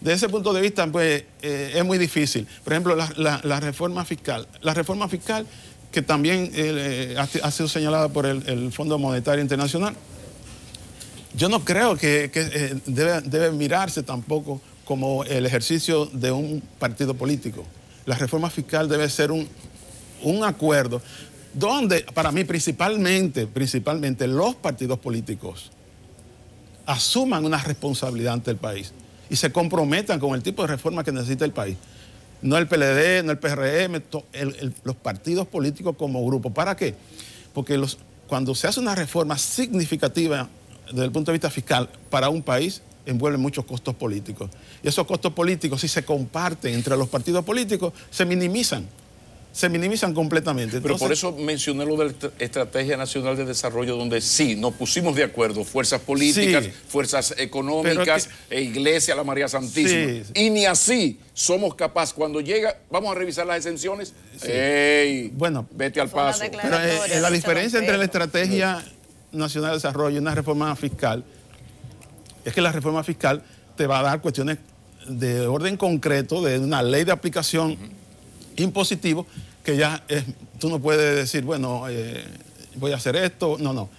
desde ese punto de vista, pues, es muy difícil. Por ejemplo, la reforma fiscal. La reforma fiscal, que también ha sido señalada por el Fondo Monetario Internacional, yo no creo que debe mirarse tampoco como el ejercicio de un partido político. La reforma fiscal debe ser un acuerdo donde, para mí, principalmente los partidos políticos asuman una responsabilidad ante el país y se comprometan con el tipo de reforma que necesita el país. No el PLD, no el PRM, los partidos políticos como grupo. ¿Para qué? Porque cuando se hace una reforma significativa desde el punto de vista fiscal para un país, envuelve muchos costos políticos. Y esos costos políticos, si se comparten entre los partidos políticos, se minimizan completamente. Pero por eso mencioné lo de la Estrategia Nacional de Desarrollo, donde sí, nos pusimos de acuerdo, fuerzas políticas, fuerzas económicas, Iglesia, la María Santísima. Y ni así somos capaces, cuando llega, vamos a revisar las exenciones, bueno, vete al paso. Pero la diferencia entre la Estrategia Nacional de Desarrollo y una reforma fiscal es que la reforma fiscal te va a dar cuestiones de orden concreto, de una ley de aplicación impositivo, que ya tú no puedes decir, bueno, voy a hacer esto. No, no.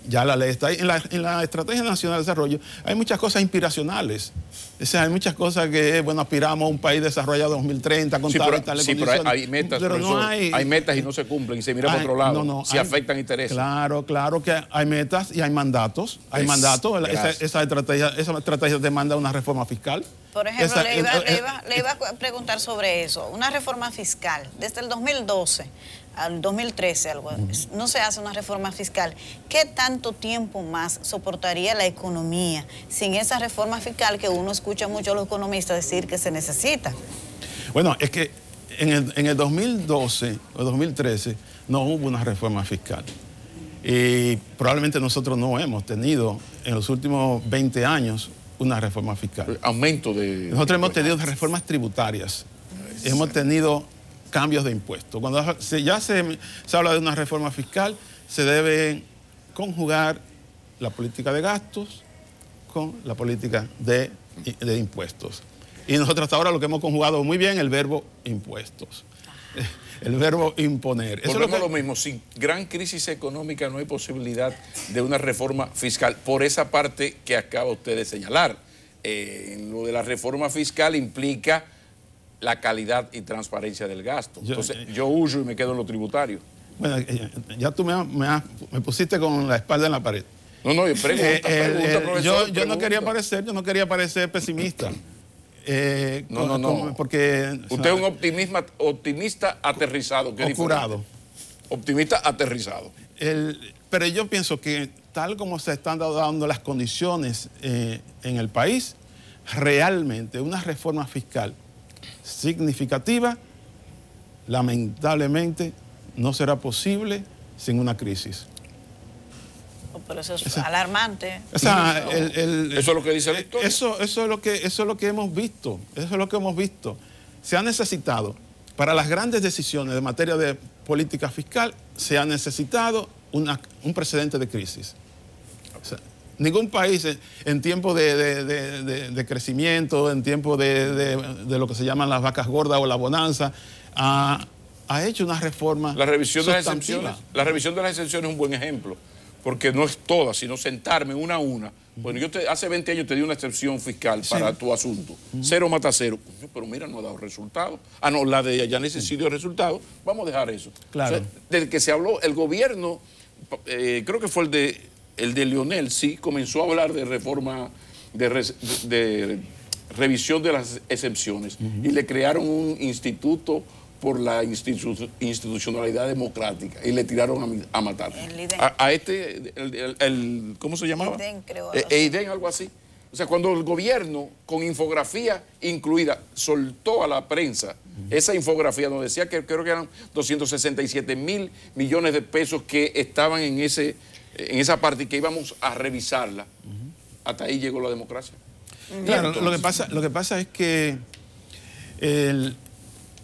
Ya la ley está ahí. En la Estrategia Nacional de Desarrollo hay muchas cosas inspiracionales. O sea, hay muchas cosas que, bueno, aspiramos a un país desarrollado 2030 con tal y tal condiciones. Pero hay metas, pero no hay metas y no se cumplen y se mira para otro lado. Si afectan intereses. Claro que hay metas y hay mandatos. Hay mandatos. Esa estrategia demanda una reforma fiscal. Por ejemplo, le iba a preguntar sobre eso. Una reforma fiscal. Desde el 2012 al 2013, no se hace una reforma fiscal. ¿Qué tanto tiempo más soportaría la economía sin esa reforma fiscal que uno escucha mucho a los economistas decir que se necesita? Bueno, es que en el 2012 o 2013 no hubo una reforma fiscal. Y probablemente nosotros no hemos tenido en los últimos 20 años una reforma fiscal. Aumento de... Nosotros hemos tenido reformas tributarias. Hemos tenido cambios de impuestos. Cuando ya se habla de una reforma fiscal, se debe conjugar la política de gastos con la política de impuestos. Y nosotros hasta ahora lo que hemos conjugado muy bien, el verbo impuestos. El verbo imponer. Volvemos a lo mismo, sin gran crisis económica no hay posibilidad de una reforma fiscal, por esa parte que acaba usted de señalar. Lo de la reforma fiscal implica la calidad y transparencia del gasto. Entonces, yo huyo y me quedo en lo tributario. Bueno, ya tú me pusiste con la espalda en la pared. No, pregunta, profesor. Yo no quería parecer pesimista. No. Porque usted es un optimista aterrizado. Curado. Optimista aterrizado. Pero yo pienso que tal como se están dando las condiciones en el país, realmente una reforma fiscal significativa, lamentablemente, no será posible sin una crisis. Pero eso es alarmante. O sea, eso es lo que dice la historia. Eso es lo que hemos visto. Eso es lo que hemos visto. Se ha necesitado, para las grandes decisiones de materia de política fiscal, se ha necesitado un precedente de crisis. O sea, ningún país en tiempo de crecimiento, en tiempo de lo que se llaman las vacas gordas o la bonanza, ha hecho una reforma La revisión de las excepciones es un buen ejemplo, porque no es toda, sino sentarme una a una. Bueno, hace 20 años te di una excepción fiscal para tu asunto. Cero mata cero. Pero mira, no ha dado resultado. No, la de Yanis sí dio resultado. Vamos a dejar eso. Claro. O sea, desde que se habló, el gobierno, creo que fue el de Lionel, sí, comenzó a hablar de reforma, de revisión de las excepciones. Y le crearon un instituto por la institucionalidad democrática y le tiraron a matar. ¿Cómo se llamaba? EIDEN, creo. EIDEN, algo así. O sea, cuando el gobierno, con infografía incluida, soltó a la prensa esa infografía, donde decía que creo que eran 267.000 millones de pesos que estaban en esa parte y que íbamos a revisarla. Hasta ahí llegó la democracia. Claro, lo que pasa es que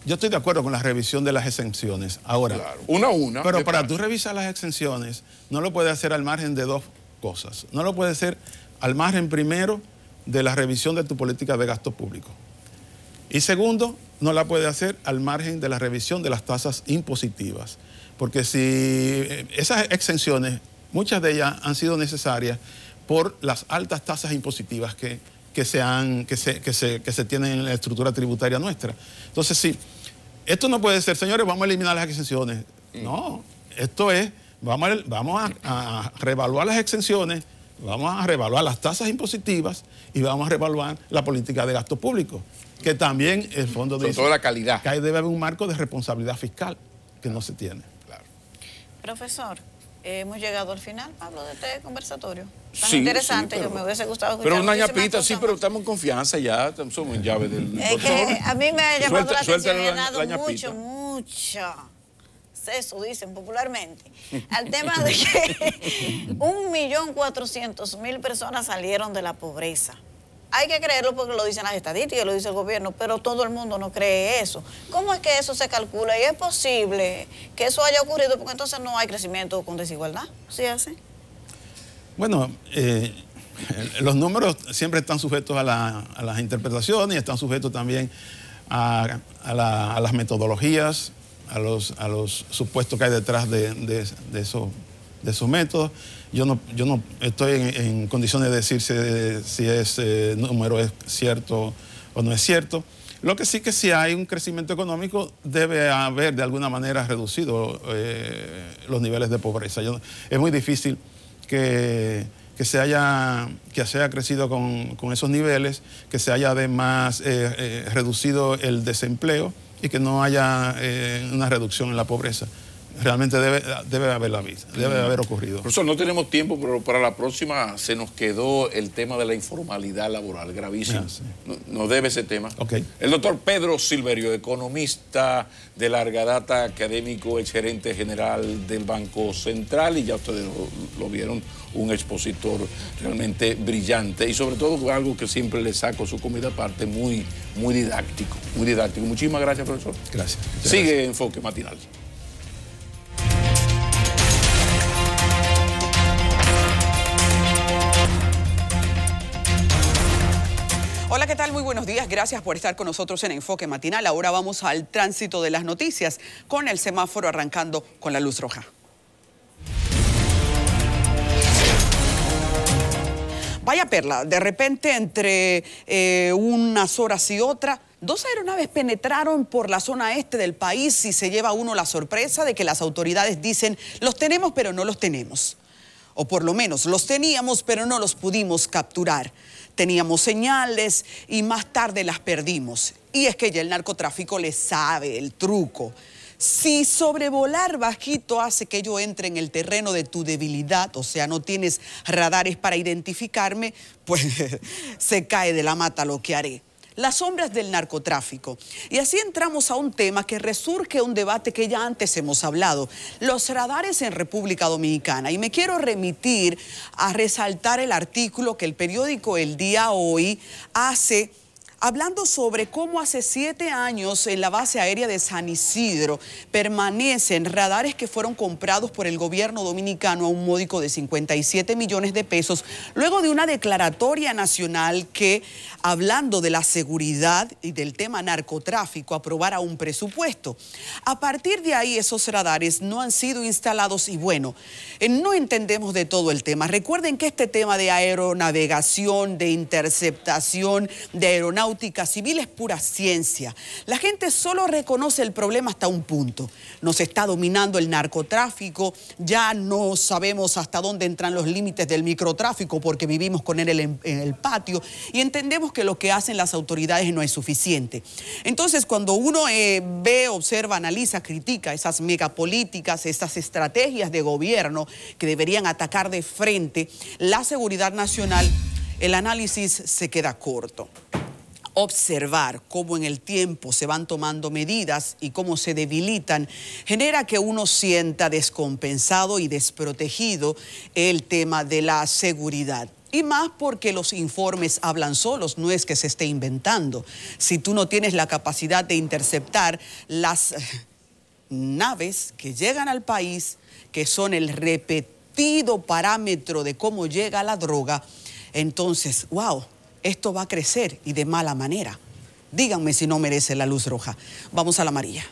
yo estoy de acuerdo con la revisión de las exenciones. Ahora, claro, una a una. Pero para tú revisar las exenciones, no lo puedes hacer al margen de dos cosas. No lo puedes hacer al margen, primero, de la revisión de tu política de gasto público. Y segundo, no la puedes hacer al margen de la revisión de las tasas impositivas. Porque si esas exenciones, muchas de ellas han sido necesarias por las altas tasas impositivas que se tienen en la estructura tributaria nuestra. Entonces, sí, esto no puede ser, señores, vamos a eliminar las exenciones. No, esto es, vamos a reevaluar las exenciones, vamos a reevaluar las tasas impositivas y vamos a reevaluar la política de gasto público, que también el fondo dice toda la calidad. Que ahí debe haber un marco de responsabilidad fiscal que no se tiene. Claro. Profesor, hemos llegado al final, Pablo, de este conversatorio. Tan sí, interesante, sí, que me hubiese gustado escuchar. Pero una ñapita, sí, pero estamos en confianza ya, somos en llave del doctor. Que a mí me ha llamado la atención y ha dado ñapita. mucho seso, dicen popularmente, al tema de que 1.400.000 personas salieron de la pobreza. Hay que creerlo porque lo dicen las estadísticas, lo dice el gobierno, pero todo el mundo no cree eso. ¿Cómo es que eso se calcula? Y es posible que eso haya ocurrido porque entonces no hay crecimiento con desigualdad. ¿Sí así? Bueno, Los números siempre están sujetos a las interpretaciones y están sujetos también a las metodologías, a los supuestos que hay detrás de esos métodos. Yo no estoy en condiciones de decir si ese número es cierto o no es cierto. Lo que sí que si hay un crecimiento económico debe haber de alguna manera reducido los niveles de pobreza. Es muy difícil que se haya crecido con esos niveles, que se haya además reducido el desempleo y que no haya una reducción en la pobreza. Realmente debe haber ocurrido. Profesor, no tenemos tiempo, pero para la próxima se nos quedó el tema de la informalidad laboral, gravísimo. Sí. Nos debe ese tema. Okay. El doctor Pedro Silverio, economista de larga data, académico, exgerente general del Banco Central, y ya ustedes lo vieron, un expositor realmente brillante y sobre todo algo que siempre le saco su comida aparte, muy didáctico, muy didáctico. Muchísimas gracias, profesor. Gracias. Sigue Enfoque Matinal. Hola, ¿qué tal? Muy buenos días. Gracias por estar con nosotros en Enfoque Matinal. Ahora vamos al tránsito de las noticias con el semáforo arrancando con la luz roja. Vaya perla, de repente entre unas horas y otras, 2 aeronaves penetraron por la zona este del país y se lleva uno la sorpresa de que las autoridades dicen los tenemos pero no los tenemos. O por lo menos los teníamos pero no los pudimos capturar. Teníamos señales y más tarde las perdimos. Y es que ya el narcotráfico le sabe el truco. Si sobrevolar bajito hace que yo entre en el terreno de tu debilidad, o sea, no tienes radares para identificarme, pues se cae de la mata lo que haré. Las sombras del narcotráfico. Y así entramos a un tema que resurge un debate que ya antes hemos hablado, los radares en República Dominicana. Y me quiero remitir a resaltar el artículo que el periódico El Día Hoy hace, hablando sobre cómo hace 7 años en la base aérea de San Isidro permanecen radares que fueron comprados por el gobierno dominicano a un módico de 57 millones de pesos, luego de una declaratoria nacional que, hablando de la seguridad y del tema narcotráfico, aprobara un presupuesto. A partir de ahí, esos radares no han sido instalados y bueno, no entendemos de todo el tema. Recuerden que este tema de aeronavegación, de interceptación, de aeronáutica civil es pura ciencia. La gente solo reconoce el problema hasta un punto. Nos está dominando el narcotráfico, ya no sabemos hasta dónde entran los límites del microtráfico porque vivimos con él en el patio y entendemos que lo que hacen las autoridades no es suficiente. Entonces, cuando uno ve, observa, analiza, critica esas megapolíticas, esas estrategias de gobierno que deberían atacar de frente la seguridad nacional, el análisis se queda corto. Observar cómo en el tiempo se van tomando medidas y cómo se debilitan genera que uno sienta descompensado y desprotegido el tema de la seguridad. Y más porque los informes hablan solos, no es que se esté inventando. Si tú no tienes la capacidad de interceptar las naves que llegan al país, que son el repetido parámetro de cómo llega la droga, entonces, wow, esto va a crecer y de mala manera. Díganme si no merece la luz roja. Vamos a la amarilla.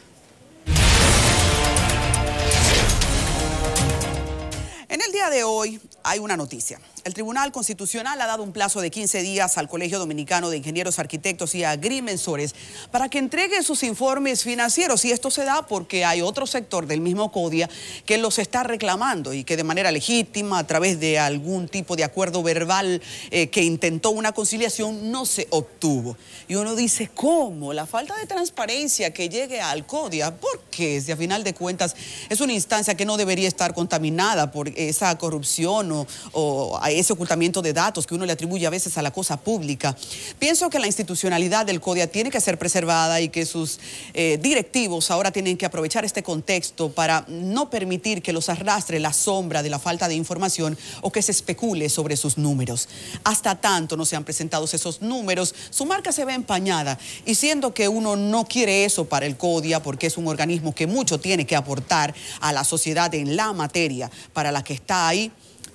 En el día de hoy hay una noticia. El Tribunal Constitucional ha dado un plazo de 15 días al Colegio Dominicano de Ingenieros, Arquitectos y Agrimensores para que entregue sus informes financieros. Y esto se da porque hay otro sector del mismo CODIA que los está reclamando y que de manera legítima, a través de algún tipo de acuerdo verbal que intentó una conciliación, no se obtuvo. Y uno dice, ¿cómo? La falta de transparencia que llegue al CODIA. ¿Por qué? Si a final de cuentas es una instancia que no debería estar contaminada por esa corrupción o a ese ocultamiento de datos que uno le atribuye a veces a la cosa pública. Pienso que la institucionalidad del CODIA tiene que ser preservada y que sus directivos ahora tienen que aprovechar este contexto para no permitir que los arrastre la sombra de la falta de información o que se especule sobre sus números. Hasta tanto no sean presentados esos números, su marca se ve empañada y siendo que uno no quiere eso para el CODIA porque es un organismo que mucho tiene que aportar a la sociedad en la materia para la que está ahí,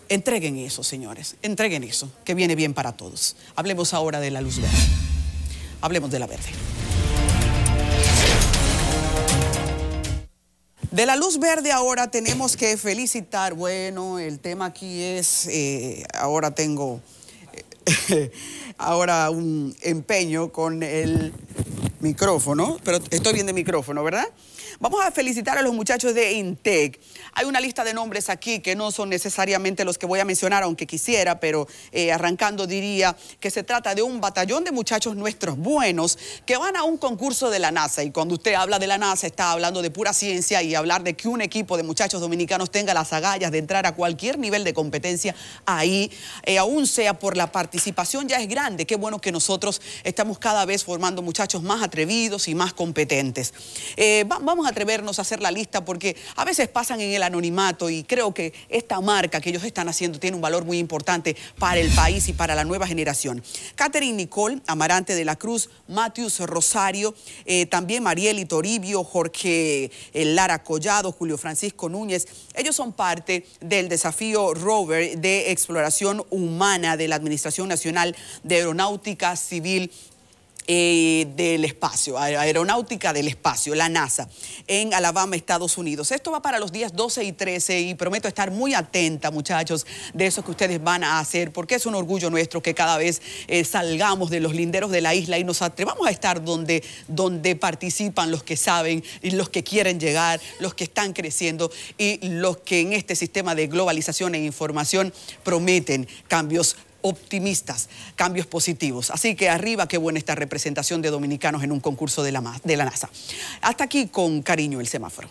Entreguen eso, señores, entreguen eso, que viene bien para todos. Hablemos ahora de la luz verde. Hablemos de la verde. De la luz verde ahora tenemos que felicitar, bueno, el tema aquí es, ahora tengo ahora un empeño con el micrófono, pero estoy bien de micrófono, ¿verdad? Vamos a felicitar a los muchachos de INTEC. Hay una lista de nombres aquí que no son necesariamente los que voy a mencionar, aunque quisiera, pero arrancando diría que se trata de un batallón de muchachos nuestros buenos que van a un concurso de la NASA. Y cuando usted habla de la NASA, está hablando de pura ciencia, y hablar de que un equipo de muchachos dominicanos tenga las agallas de entrar a cualquier nivel de competencia ahí, aún sea por la participación, ya es grande. Qué bueno que nosotros estamos cada vez formando muchachos más atrevidos y más competentes. Vamos a atrevernos a hacer la lista porque a veces pasan en el anonimato, y creo que esta marca que ellos están haciendo tiene un valor muy importante para el país y para la nueva generación. Catherine Nicole Amarante de la Cruz, Matius Rosario, también Marieli Toribio, Jorge Lara Collado, Julio Francisco Núñez. Ellos son parte del desafío rover de exploración humana de la Administración Nacional de Aeronáutica Civil del espacio, Aeronáutica del Espacio, la NASA, en Alabama, Estados Unidos. Esto va para los días 12 y 13 y prometo estar muy atenta, muchachos, de eso que ustedes van a hacer, porque es un orgullo nuestro que cada vez salgamos de los linderos de la isla y nos atrevamos a estar donde participan los que saben y los que quieren llegar, los que están creciendo y los que en este sistema de globalización e información prometen cambios optimistas, cambios positivos. Así que arriba, qué buena esta representación de dominicanos en un concurso de la NASA. Hasta aquí con cariño el semáforo.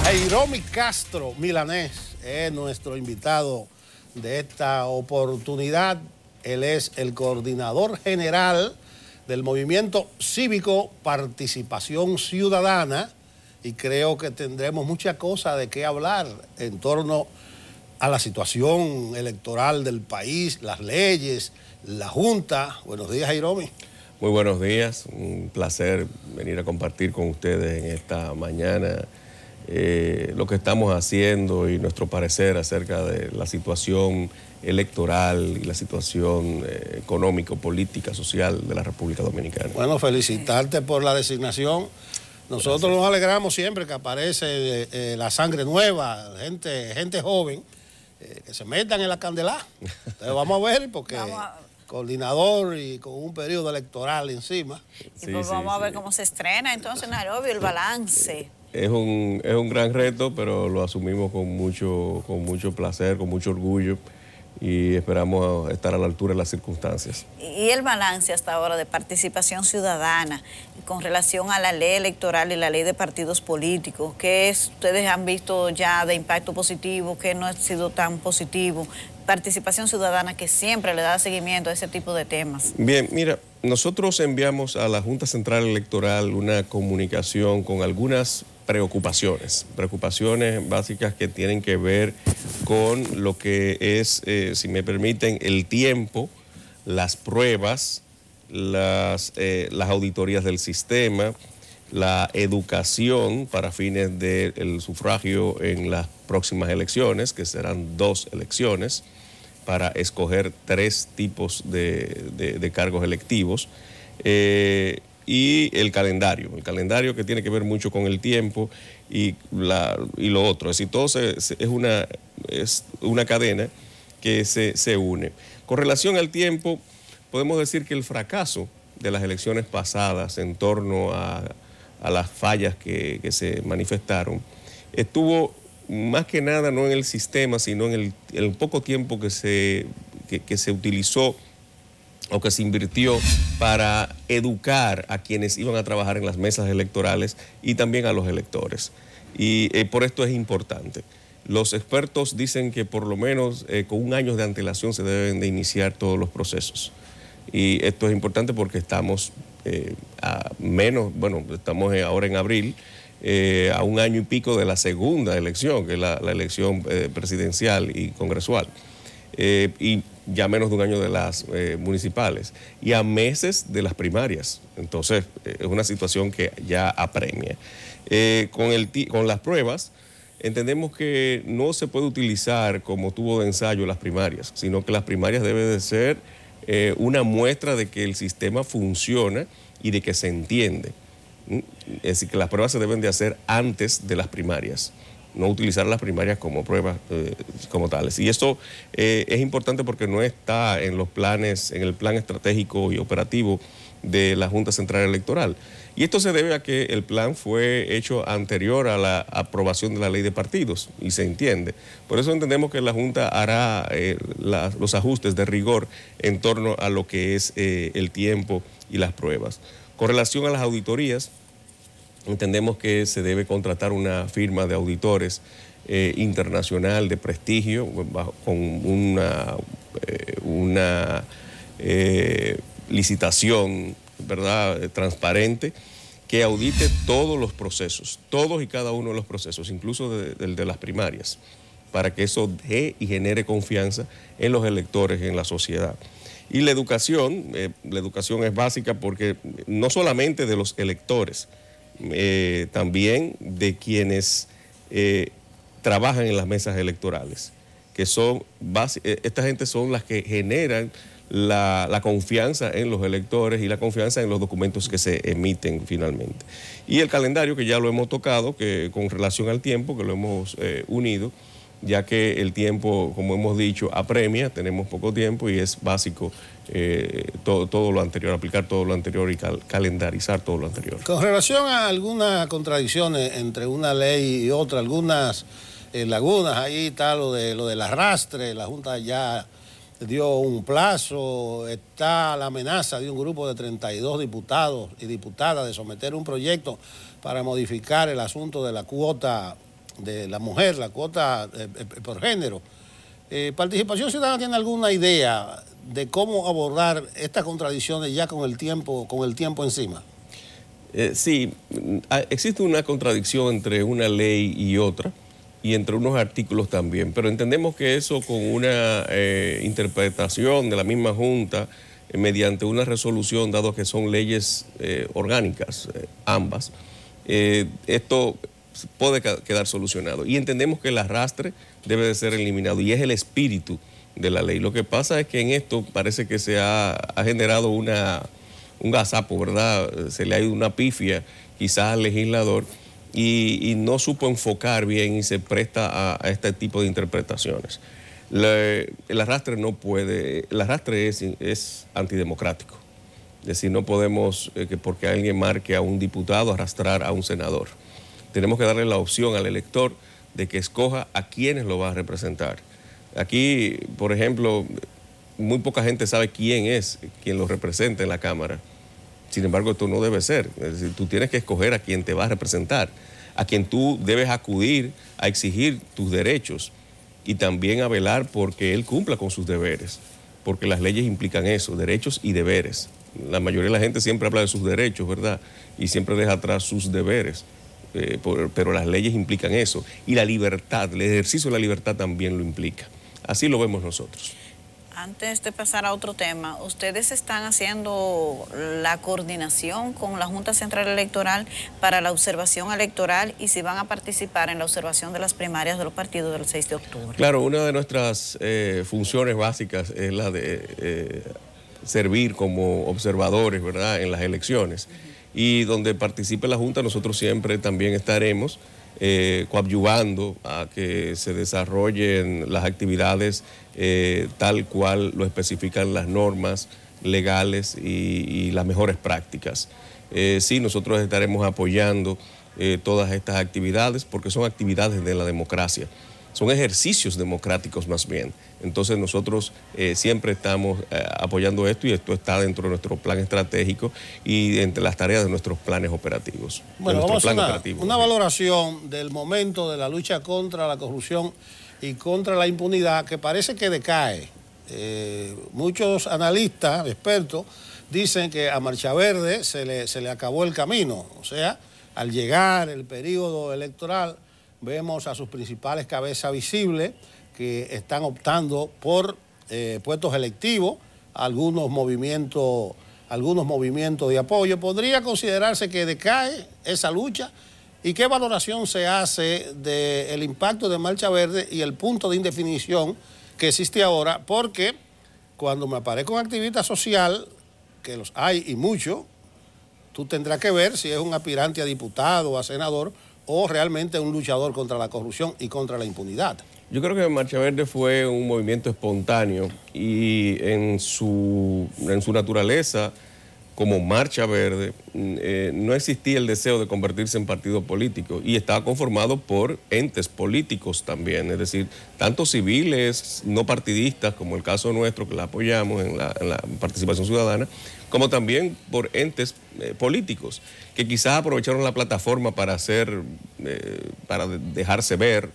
Jairomi Castro Milanés es nuestro invitado de esta oportunidad. Él es el coordinador general del Movimiento Cívico Participación Ciudadana, y creo que tendremos muchas cosas de qué hablar en torno a la situación electoral del país, las leyes, la Junta. Buenos días, Jairomi. Muy buenos días, un placer venir a compartir con ustedes en esta mañana lo que estamos haciendo y nuestro parecer acerca de la situación electoral y la situación económico, política, social de la República Dominicana. Bueno, felicitarte por la designación. Nosotros Gracias. Nos alegramos siempre que aparece la sangre nueva, gente joven, que se metan en la candelá. Entonces vamos a ver, porque coordinador y con un periodo electoral encima. Y pues vamos a ver cómo se estrena entonces Nairobi, el balance. Es un gran reto, pero lo asumimos con mucho placer, con mucho orgullo, y esperamos estar a la altura de las circunstancias. ¿Y el balance hasta ahora de participación ciudadana con relación a la ley electoral y la ley de partidos políticos? ¿Qué ustedes han visto ya de impacto positivo? ¿Qué no ha sido tan positivo? Participación ciudadana que siempre le da seguimiento a ese tipo de temas. Bien, mira, nosotros enviamos a la Junta Central Electoral una comunicación con algunas preocupaciones básicas que tienen que ver con lo que es, si me permiten, el tiempo, las pruebas, las auditorías del sistema, la educación para fines del sufragio en las próximas elecciones, que serán 2 elecciones, para escoger 3 tipos de cargos electivos, y el calendario que tiene que ver mucho con el tiempo y lo otro. Es decir, todo es una cadena que se une. Con relación al tiempo, podemos decir que el fracaso de las elecciones pasadas en torno a las fallas que se manifestaron estuvo más que nada no en el sistema, sino en el poco tiempo que se utilizó o que se invirtió para educar a quienes iban a trabajar en las mesas electorales y también a los electores. Y por esto es importante. Los expertos dicen que por lo menos con 1 año de antelación se deben de iniciar todos los procesos. Y esto es importante porque estamos estamos ahora en abril, a 1 año y pico de la segunda elección, que es la elección presidencial y congresual. Y ya menos de 1 año de las municipales y a meses de las primarias. Entonces, es una situación que ya apremia. Con las pruebas, entendemos que no se puede utilizar como tubo de ensayo las primarias, sino que las primarias deben de ser una muestra de que el sistema funciona y de que se entiende. Es decir, que las pruebas se deben de hacer antes de las primarias, no utilizar las primarias como pruebas como tales. Y esto es importante porque no está en los planes, en el plan estratégico y operativo de la Junta Central Electoral. Y esto se debe a que el plan fue hecho anterior a la aprobación de la ley de partidos, y se entiende. Por eso entendemos que la Junta hará los ajustes de rigor en torno a lo que es el tiempo y las pruebas. Con relación a las auditorías, entendemos que se debe contratar una firma de auditores internacional de prestigio, con una licitación, ¿verdad?, transparente, que audite todos los procesos, todos y cada uno de los procesos, incluso de las primarias, para que eso dé y genere confianza en los electores, en la sociedad. Y la educación es básica porque no solamente de los electores, también de quienes trabajan en las mesas electorales, que son esta gente son las que generan la confianza en los electores y la confianza en los documentos que se emiten finalmente. Y el calendario, que ya lo hemos tocado, que con relación al tiempo, que lo hemos unido, ya que el tiempo, como hemos dicho, apremia, tenemos poco tiempo y es básico todo lo anterior, aplicar todo lo anterior y calendarizar todo lo anterior. Con relación a algunas contradicciones entre una ley y otra, algunas lagunas, ahí está lo del arrastre, la Junta ya dio un plazo, está la amenaza de un grupo de 32 diputados y diputadas de someter un proyecto para modificar el asunto de la cuota de la mujer, la cuota por género. ¿Participación Ciudadana tiene alguna idea de cómo abordar estas contradicciones ya con el tiempo encima? Sí, existe una contradicción entre una ley y otra, y entre unos artículos también, pero entendemos que eso con una interpretación de la misma Junta, mediante una resolución, dado que son leyes orgánicas, ambas, esto puede quedar solucionado. Y entendemos que el arrastre debe de ser eliminado, y es el espíritu de la ley. Lo que pasa es que en esto parece que se ha generado un gazapo, ¿verdad? Se le ha ido una pifia quizás al legislador, y no supo enfocar bien y se presta a este tipo de interpretaciones. El arrastre no puede, el arrastre es antidemocrático. Es decir, no podemos, que porque alguien marque a un diputado, arrastrar a un senador. Tenemos que darle la opción al elector de que escoja a quienes lo va a representar. Aquí, por ejemplo, muy poca gente sabe quién es quien lo representa en la Cámara. Sin embargo, esto no debe ser. Es decir, tú tienes que escoger a quien te va a representar, a quien tú debes acudir a exigir tus derechos y también a velar porque él cumpla con sus deberes, porque las leyes implican eso, derechos y deberes. La mayoría de la gente siempre habla de sus derechos, ¿verdad? Y siempre deja atrás sus deberes, pero las leyes implican eso. Y la libertad, el ejercicio de la libertad también lo implica. Así lo vemos nosotros. Antes de pasar a otro tema, ¿ustedes están haciendo la coordinación con la Junta Central Electoral para la observación electoral y si van a participar en la observación de las primarias de los partidos del 6 de octubre? Claro, una de nuestras funciones básicas es la de servir como observadores, ¿verdad?, en las elecciones. Y donde participe la Junta, nosotros siempre también estaremos coadyuvando a que se desarrollen las actividades tal cual lo especifican las normas legales y las mejores prácticas. Sí, nosotros estaremos apoyando todas estas actividades porque son actividades de la democracia, son ejercicios democráticos más bien. Entonces nosotros siempre estamos apoyando esto y esto está dentro de nuestro plan estratégico y entre las tareas de nuestros planes operativos. Bueno, vamos a una valoración del momento de la lucha contra la corrupción y contra la impunidad que parece que decae. Muchos analistas, expertos, dicen que a Marcha Verde se le acabó el camino. O sea, al llegar el periodo electoral, vemos a sus principales cabezas visibles que están optando por puestos electivos, algunos movimientos de apoyo. ¿Podría considerarse que decae esa lucha ¿Y qué valoración se hace del impacto de Marcha Verde y el punto de indefinición que existe ahora? Porque cuando me aparezca un activista social, que los hay y muchos, tú tendrás que ver si es un aspirante a diputado o a senador o realmente un luchador contra la corrupción y contra la impunidad. Yo creo que Marcha Verde fue un movimiento espontáneo y en su naturaleza, como Marcha Verde, no existía el deseo de convertirse en partido político y estaba conformado por entes políticos también, es decir, tanto civiles, no partidistas, como el caso nuestro, que la apoyamos en la participación ciudadana, como también por entes políticos, que quizás aprovecharon la plataforma para para dejarse ver,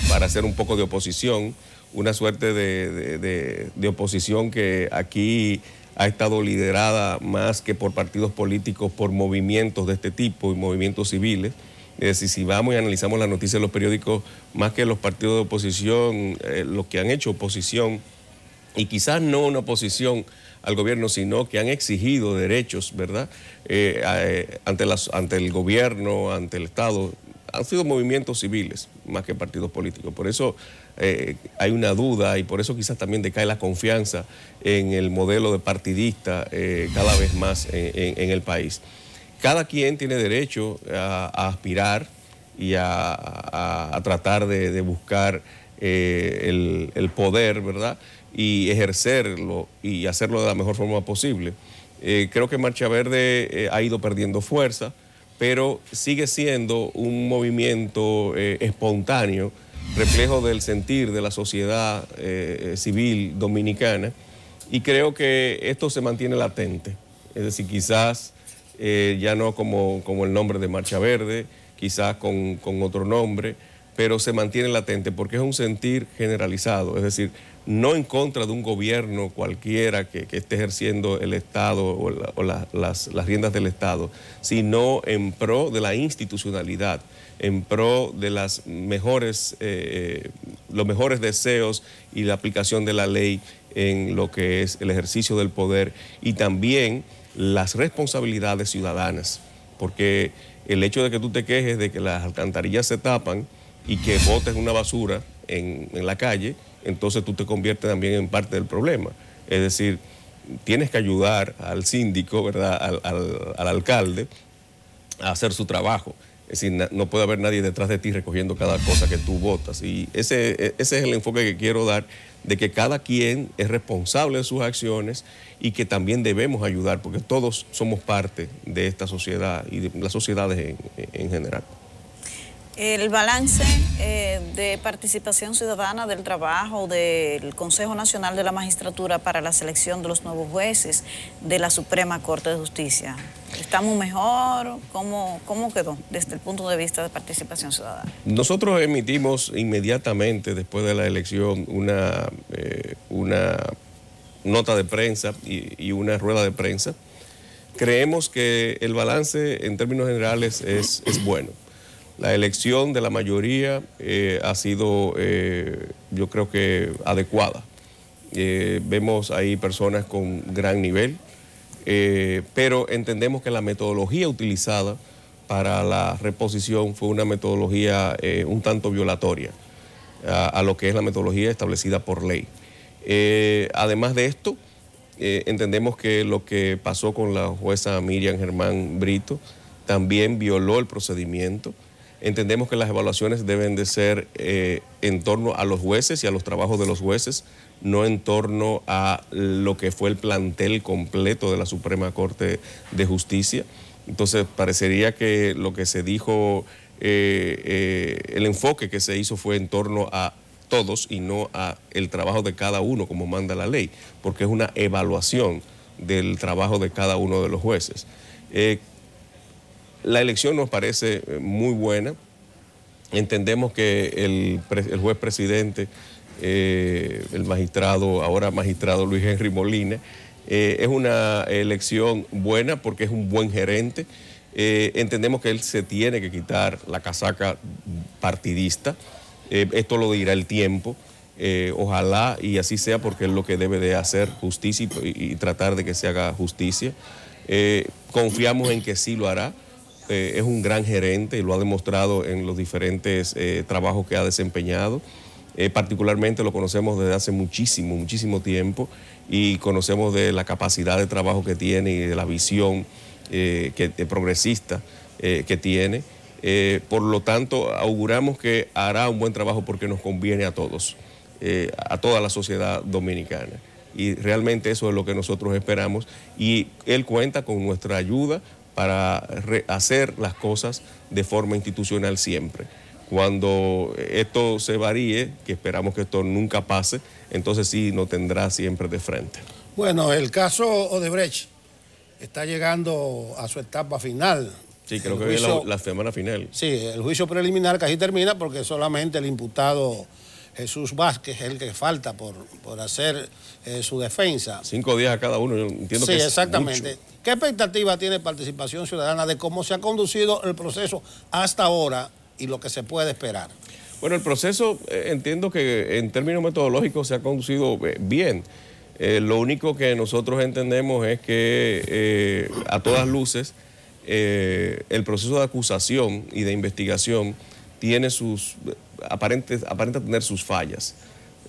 para hacer un poco de oposición, una suerte de oposición que aquí ha estado liderada más que por partidos políticos, por movimientos de este tipo y movimientos civiles. Es decir, si vamos y analizamos las noticias de los periódicos, más que los partidos de oposición, los que han hecho oposición, y quizás no una oposición al gobierno, sino que han exigido derechos, ¿verdad? Ante el gobierno, ante el Estado, han sido movimientos civiles más que partidos políticos. Por eso hay una duda y por eso quizás también decae la confianza en el modelo de partidista cada vez más en el país. Cada quien tiene derecho a aspirar y a tratar de buscar el poder, ¿verdad? Y ejercerlo y hacerlo de la mejor forma posible. Creo que Marcha Verde ha ido perdiendo fuerza, pero sigue siendo un movimiento espontáneo, reflejo del sentir de la sociedad civil dominicana, y creo que esto se mantiene latente. Es decir, quizás ya no como el nombre de Marcha Verde, quizás con otro nombre, pero se mantiene latente porque es un sentir generalizado, es decir, no en contra de un gobierno cualquiera que esté ejerciendo el Estado o las riendas del Estado, sino en pro de la institucionalidad, en pro de los mejores deseos y la aplicación de la ley en lo que es el ejercicio del poder y también las responsabilidades ciudadanas, porque el hecho de que tú te quejes de que las alcantarillas se tapan y que botes una basura en la calle, entonces tú te conviertes también en parte del problema. Es decir, tienes que ayudar al síndico, ¿verdad?, al alcalde a hacer su trabajo. Es decir, no puede haber nadie detrás de ti recogiendo cada cosa que tú botas. Y ese es el enfoque que quiero dar, de que cada quien es responsable de sus acciones y que también debemos ayudar, porque todos somos parte de esta sociedad y de las sociedades en general. El balance de participación ciudadana del trabajo del Consejo Nacional de la Magistratura para la selección de los nuevos jueces de la Suprema Corte de Justicia. ¿Estamos mejor? ¿Cómo quedó desde el punto de vista de participación ciudadana? Nosotros emitimos inmediatamente después de la elección una nota de prensa y una rueda de prensa. Creemos que el balance en términos generales es bueno. La elección de la mayoría ha sido, yo creo que adecuada. Vemos ahí personas con gran nivel, pero entendemos que la metodología utilizada para la reposición fue una metodología un tanto violatoria a lo que es la metodología establecida por ley. Además de esto, entendemos que lo que pasó con la jueza Miriam Germán Brito también violó el procedimiento. Entendemos que las evaluaciones deben de ser en torno a los jueces y a los trabajos de los jueces, no en torno a lo que fue el plantel completo de la Suprema Corte de Justicia. Entonces, parecería que lo que se dijo, el enfoque que se hizo fue en torno a todos y no a el trabajo de cada uno como manda la ley, porque es una evaluación del trabajo de cada uno de los jueces. La elección nos parece muy buena. Entendemos que el juez presidente, el magistrado, ahora magistrado Luis Henry Molina, es una elección buena porque es un buen gerente. Entendemos que él se tiene que quitar la casaca partidista. Esto lo dirá el tiempo. Ojalá y así sea, porque es lo que debe de hacer, justicia y tratar de que se haga justicia. Confiamos en que sí lo hará, es un gran gerente y lo ha demostrado en los diferentes trabajos que ha desempeñado. Particularmente lo conocemos desde hace muchísimo tiempo y conocemos de la capacidad de trabajo que tiene y de la visión progresista que tiene. Por lo tanto, auguramos que hará un buen trabajo porque nos conviene a todos, a toda la sociedad dominicana. Y realmente eso es lo que nosotros esperamos y él cuenta con nuestra ayuda para hacer las cosas de forma institucional siempre. Cuando esto se varíe, que esperamos que esto nunca pase, entonces sí nos tendrá siempre de frente. Bueno, el caso Odebrecht está llegando a su etapa final. Sí, creo que es la semana final. Sí, el juicio preliminar casi termina porque solamente el imputado Jesús Vázquez es el que falta por hacer su defensa. 5 días a cada uno, yo entiendo que es exactamente. mucho. ¿Qué expectativa tiene Participación Ciudadana de cómo se ha conducido el proceso hasta ahora y lo que se puede esperar? Bueno, el proceso entiendo que en términos metodológicos se ha conducido bien. Lo único que nosotros entendemos es que a todas luces el proceso de acusación y de investigación tiene aparenta tener sus fallas,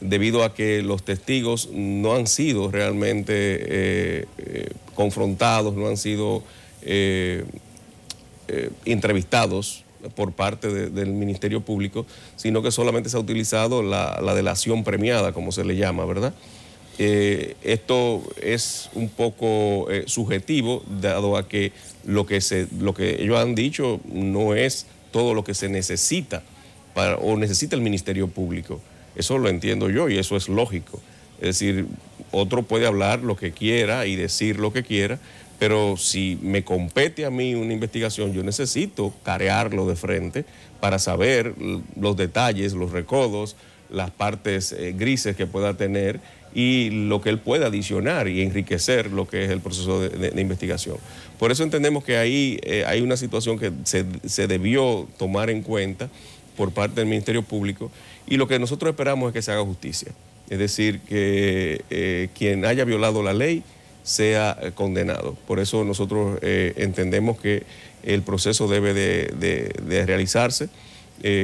debido a que los testigos no han sido realmente confrontados, no han sido entrevistados por parte del Ministerio Público, sino que solamente se ha utilizado la delación premiada, como se le llama, ¿verdad? Esto es un poco subjetivo, dado a que lo que ellos han dicho no es todo lo que se necesita o necesita el Ministerio Público. Eso lo entiendo yo y eso es lógico. Es decir, otro puede hablar lo que quiera y decir lo que quiera, pero si me compete a mí una investigación, yo necesito carearlo de frente para saber los detalles, los recodos, las partes grises que pueda tener y lo que él puede adicionar y enriquecer lo que es el proceso de investigación. Por eso entendemos que ahí hay una situación que se debió tomar en cuenta por parte del Ministerio Público y lo que nosotros esperamos es que se haga justicia. Es decir, que quien haya violado la ley sea condenado. Por eso nosotros entendemos que el proceso debe de realizarse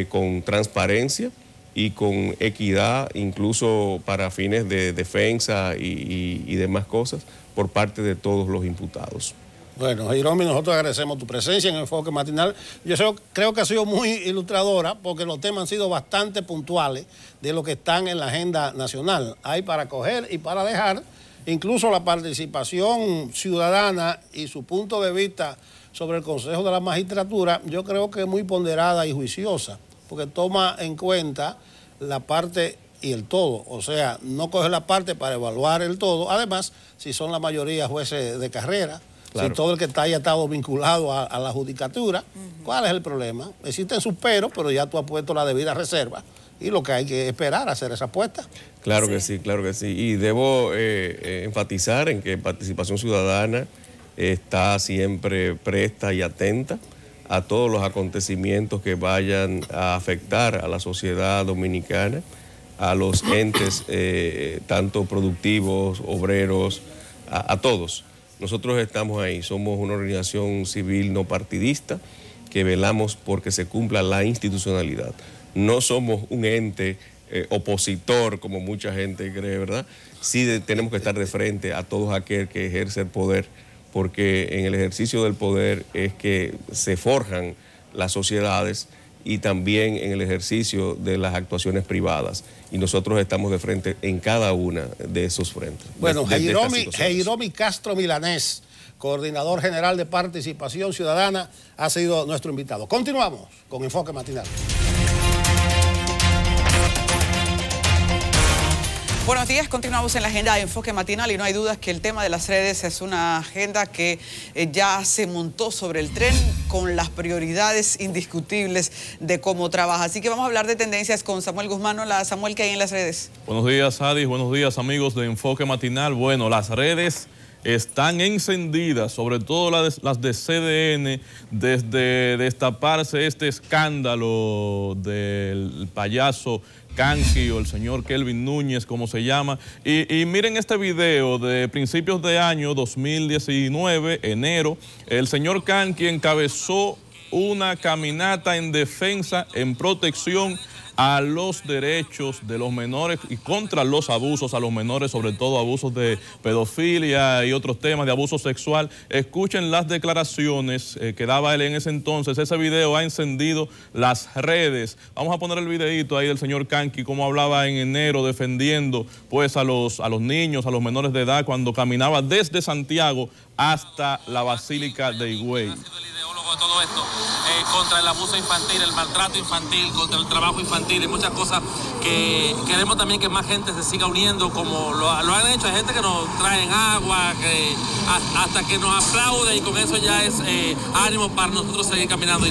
con transparencia y con equidad, incluso para fines de defensa y demás cosas, por parte de todos los imputados. Bueno, Jairomi, nosotros agradecemos tu presencia en Enfoque Matinal. Yo creo que ha sido muy ilustradora porque los temas han sido bastante puntuales de lo que están en la agenda nacional. Hay para coger y para dejar, incluso la participación ciudadana y su punto de vista sobre el Consejo de la Magistratura, yo creo que es muy ponderada y juiciosa, porque toma en cuenta la parte y el todo, o sea, no coge la parte para evaluar el todo. Además, si son la mayoría jueces de carrera, claro, si todo el que está ahí ha estado vinculado a la judicatura, ¿cuál es el problema? Existen sus pero ya tú has puesto la debida reserva y lo que hay que esperar hacer esa apuesta. Claro que sí, claro que sí. Y debo enfatizar en que Participación Ciudadana está siempre presta y atenta a todos los acontecimientos que vayan a afectar a la sociedad dominicana, a los entes tanto productivos, obreros, a todos. Nosotros estamos ahí, somos una organización civil no partidista que velamos porque se cumpla la institucionalidad. No somos un ente opositor como mucha gente cree, ¿verdad? Sí tenemos que estar de frente a todos aquel que ejerce el poder, porque en el ejercicio del poder es que se forjan las sociedades y también en el ejercicio de las actuaciones privadas. Y nosotros estamos de frente en cada una de esos frentes. Bueno, Jairomi Castro Milanés, coordinador general de Participación Ciudadana, ha sido nuestro invitado. Continuamos con Enfoque Matinal. Buenos días, continuamos en la agenda de Enfoque Matinal y no hay dudas que el tema de las redes es una agenda que ya se montó sobre el tren con las prioridades indiscutibles de cómo trabaja. Así que vamos a hablar de tendencias con Samuel Guzmán. Hola, Samuel, ¿qué hay en las redes? Buenos días, Adis. Buenos días, amigos de Enfoque Matinal. Bueno, las redes están encendidas, sobre todo las de CDN, desde destaparse este escándalo del payaso Kanki o el señor Kelvin Núñez, como se llama. Y miren este video de principios de año 2019, enero. El señor Kanki encabezó una caminata en defensa, en protección a los derechos de los menores y contra los abusos a los menores, sobre todo abusos de pedofilia y otros temas de abuso sexual. Escuchen las declaraciones que daba él en ese entonces. Ese video ha encendido las redes. Vamos a poner el videito ahí del señor Kanki, como hablaba en enero defendiendo pues a los niños, a los menores de edad, cuando caminaba desde Santiago hasta la Basílica de Higüey. Todo esto, contra el abuso infantil, el maltrato infantil, contra el trabajo infantil y muchas cosas que queremos también que más gente se siga uniendo como lo han hecho. Hay gente que nos traen agua, que hasta que nos aplaude y con eso ya es ánimo para nosotros seguir caminando.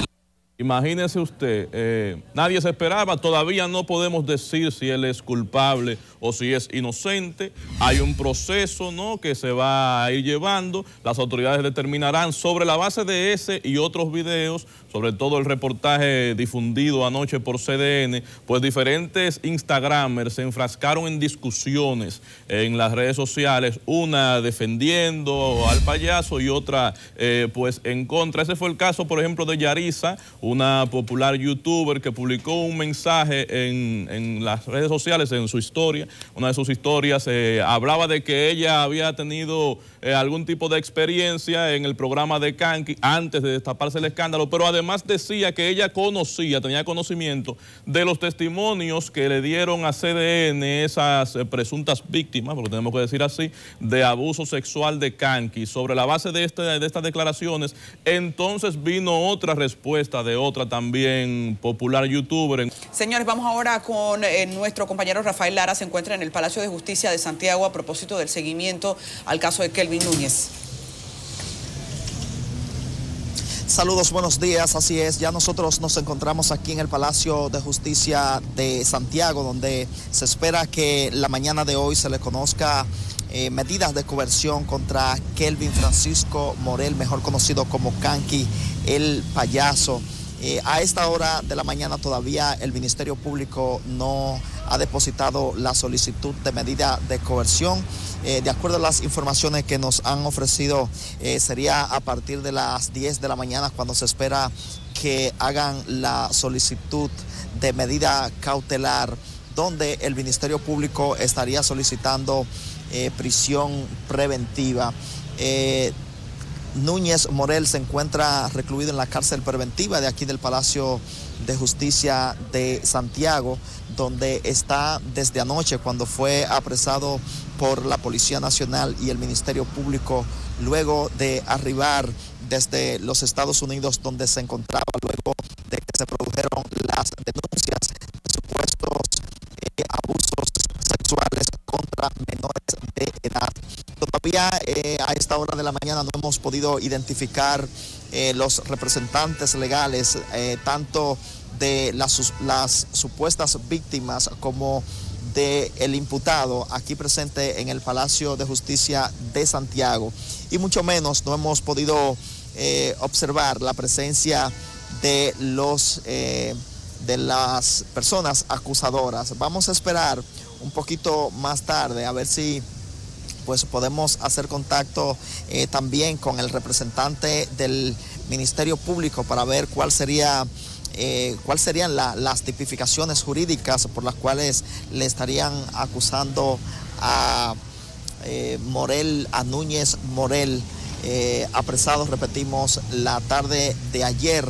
Imagínese usted, nadie se esperaba, todavía no podemos decir si él es culpable o si es inocente. Hay un proceso, ¿no?, que se va a ir llevando. Las autoridades determinarán sobre la base de ese y otros videos, sobre todo el reportaje difundido anoche por CDN, pues diferentes instagramers se enfrascaron en discusiones en las redes sociales, una defendiendo al payaso y otra pues en contra. Ese fue el caso, por ejemplo, de Yarisa, una popular youtuber que publicó un mensaje en las redes sociales, en su historia. Una de sus historias hablaba de que ella había tenido algún tipo de experiencia en el programa de Kanki antes de destaparse el escándalo, pero además decía que ella tenía conocimiento de los testimonios que le dieron a CDN esas presuntas víctimas, porque tenemos que decir así, de abuso sexual de Kanki. Sobre la base de estas declaraciones, entonces vino otra respuesta de otra también popular youtuber. Señores, vamos ahora con nuestro compañero Rafael Lara. Se encuentra en el Palacio de Justicia de Santiago a propósito del seguimiento al caso de Kelvin Núñez. Saludos, buenos días, así es, ya nosotros nos encontramos aquí en el Palacio de Justicia de Santiago, donde se espera que la mañana de hoy se le conozca medidas de coerción contra Kelvin Francisco Morel, mejor conocido como Kanki, el payaso. A esta hora de la mañana todavía el Ministerio Público no ha depositado la solicitud de medida de coerción. De acuerdo a las informaciones que nos han ofrecido, sería a partir de las 10 de la mañana cuando se espera que hagan la solicitud de medida cautelar, donde el Ministerio Público estaría solicitando prisión preventiva. Núñez Morel se encuentra recluido en la cárcel preventiva de aquí del Palacio de Justicia de Santiago, donde está desde anoche cuando fue apresado por la Policía Nacional y el Ministerio Público luego de arribar desde los Estados Unidos, donde se encontraba luego de que se produjeron las denuncias de supuestos abusos sexuales contra menores de edad. Todavía a esta hora de la mañana no hemos podido identificar los representantes legales, tanto de las supuestas víctimas como del imputado aquí presente en el Palacio de Justicia de Santiago. Y mucho menos no hemos podido observar la presencia de las personas acusadoras. Vamos a esperar un poquito más tarde a ver si pues podemos hacer contacto también con el representante del Ministerio Público para ver cuáles serían las tipificaciones jurídicas por las cuales le estarían acusando a Núñez Morel, apresados, repetimos, la tarde de ayer,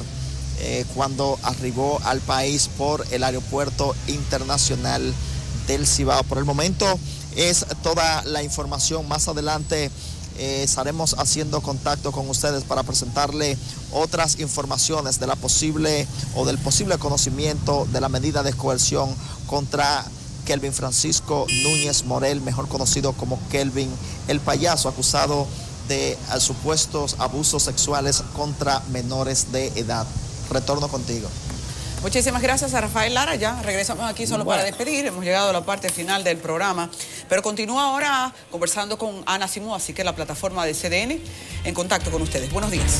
cuando arribó al país por el Aeropuerto Internacional del Cibao. Por el momento es toda la información. Más adelante estaremos haciendo contacto con ustedes para presentarle otras informaciones de del posible conocimiento de la medida de coerción contra Kelvin Francisco Núñez Morel, mejor conocido como Kelvin el payaso, acusado de supuestos abusos sexuales contra menores de edad. Retorno contigo. Muchísimas gracias a Rafael Lara. Ya regresamos aquí solo para despedir. Hemos llegado a la parte final del programa. Pero continúa ahora conversando con Ana Simó, así que la plataforma de CDN en contacto con ustedes. Buenos días.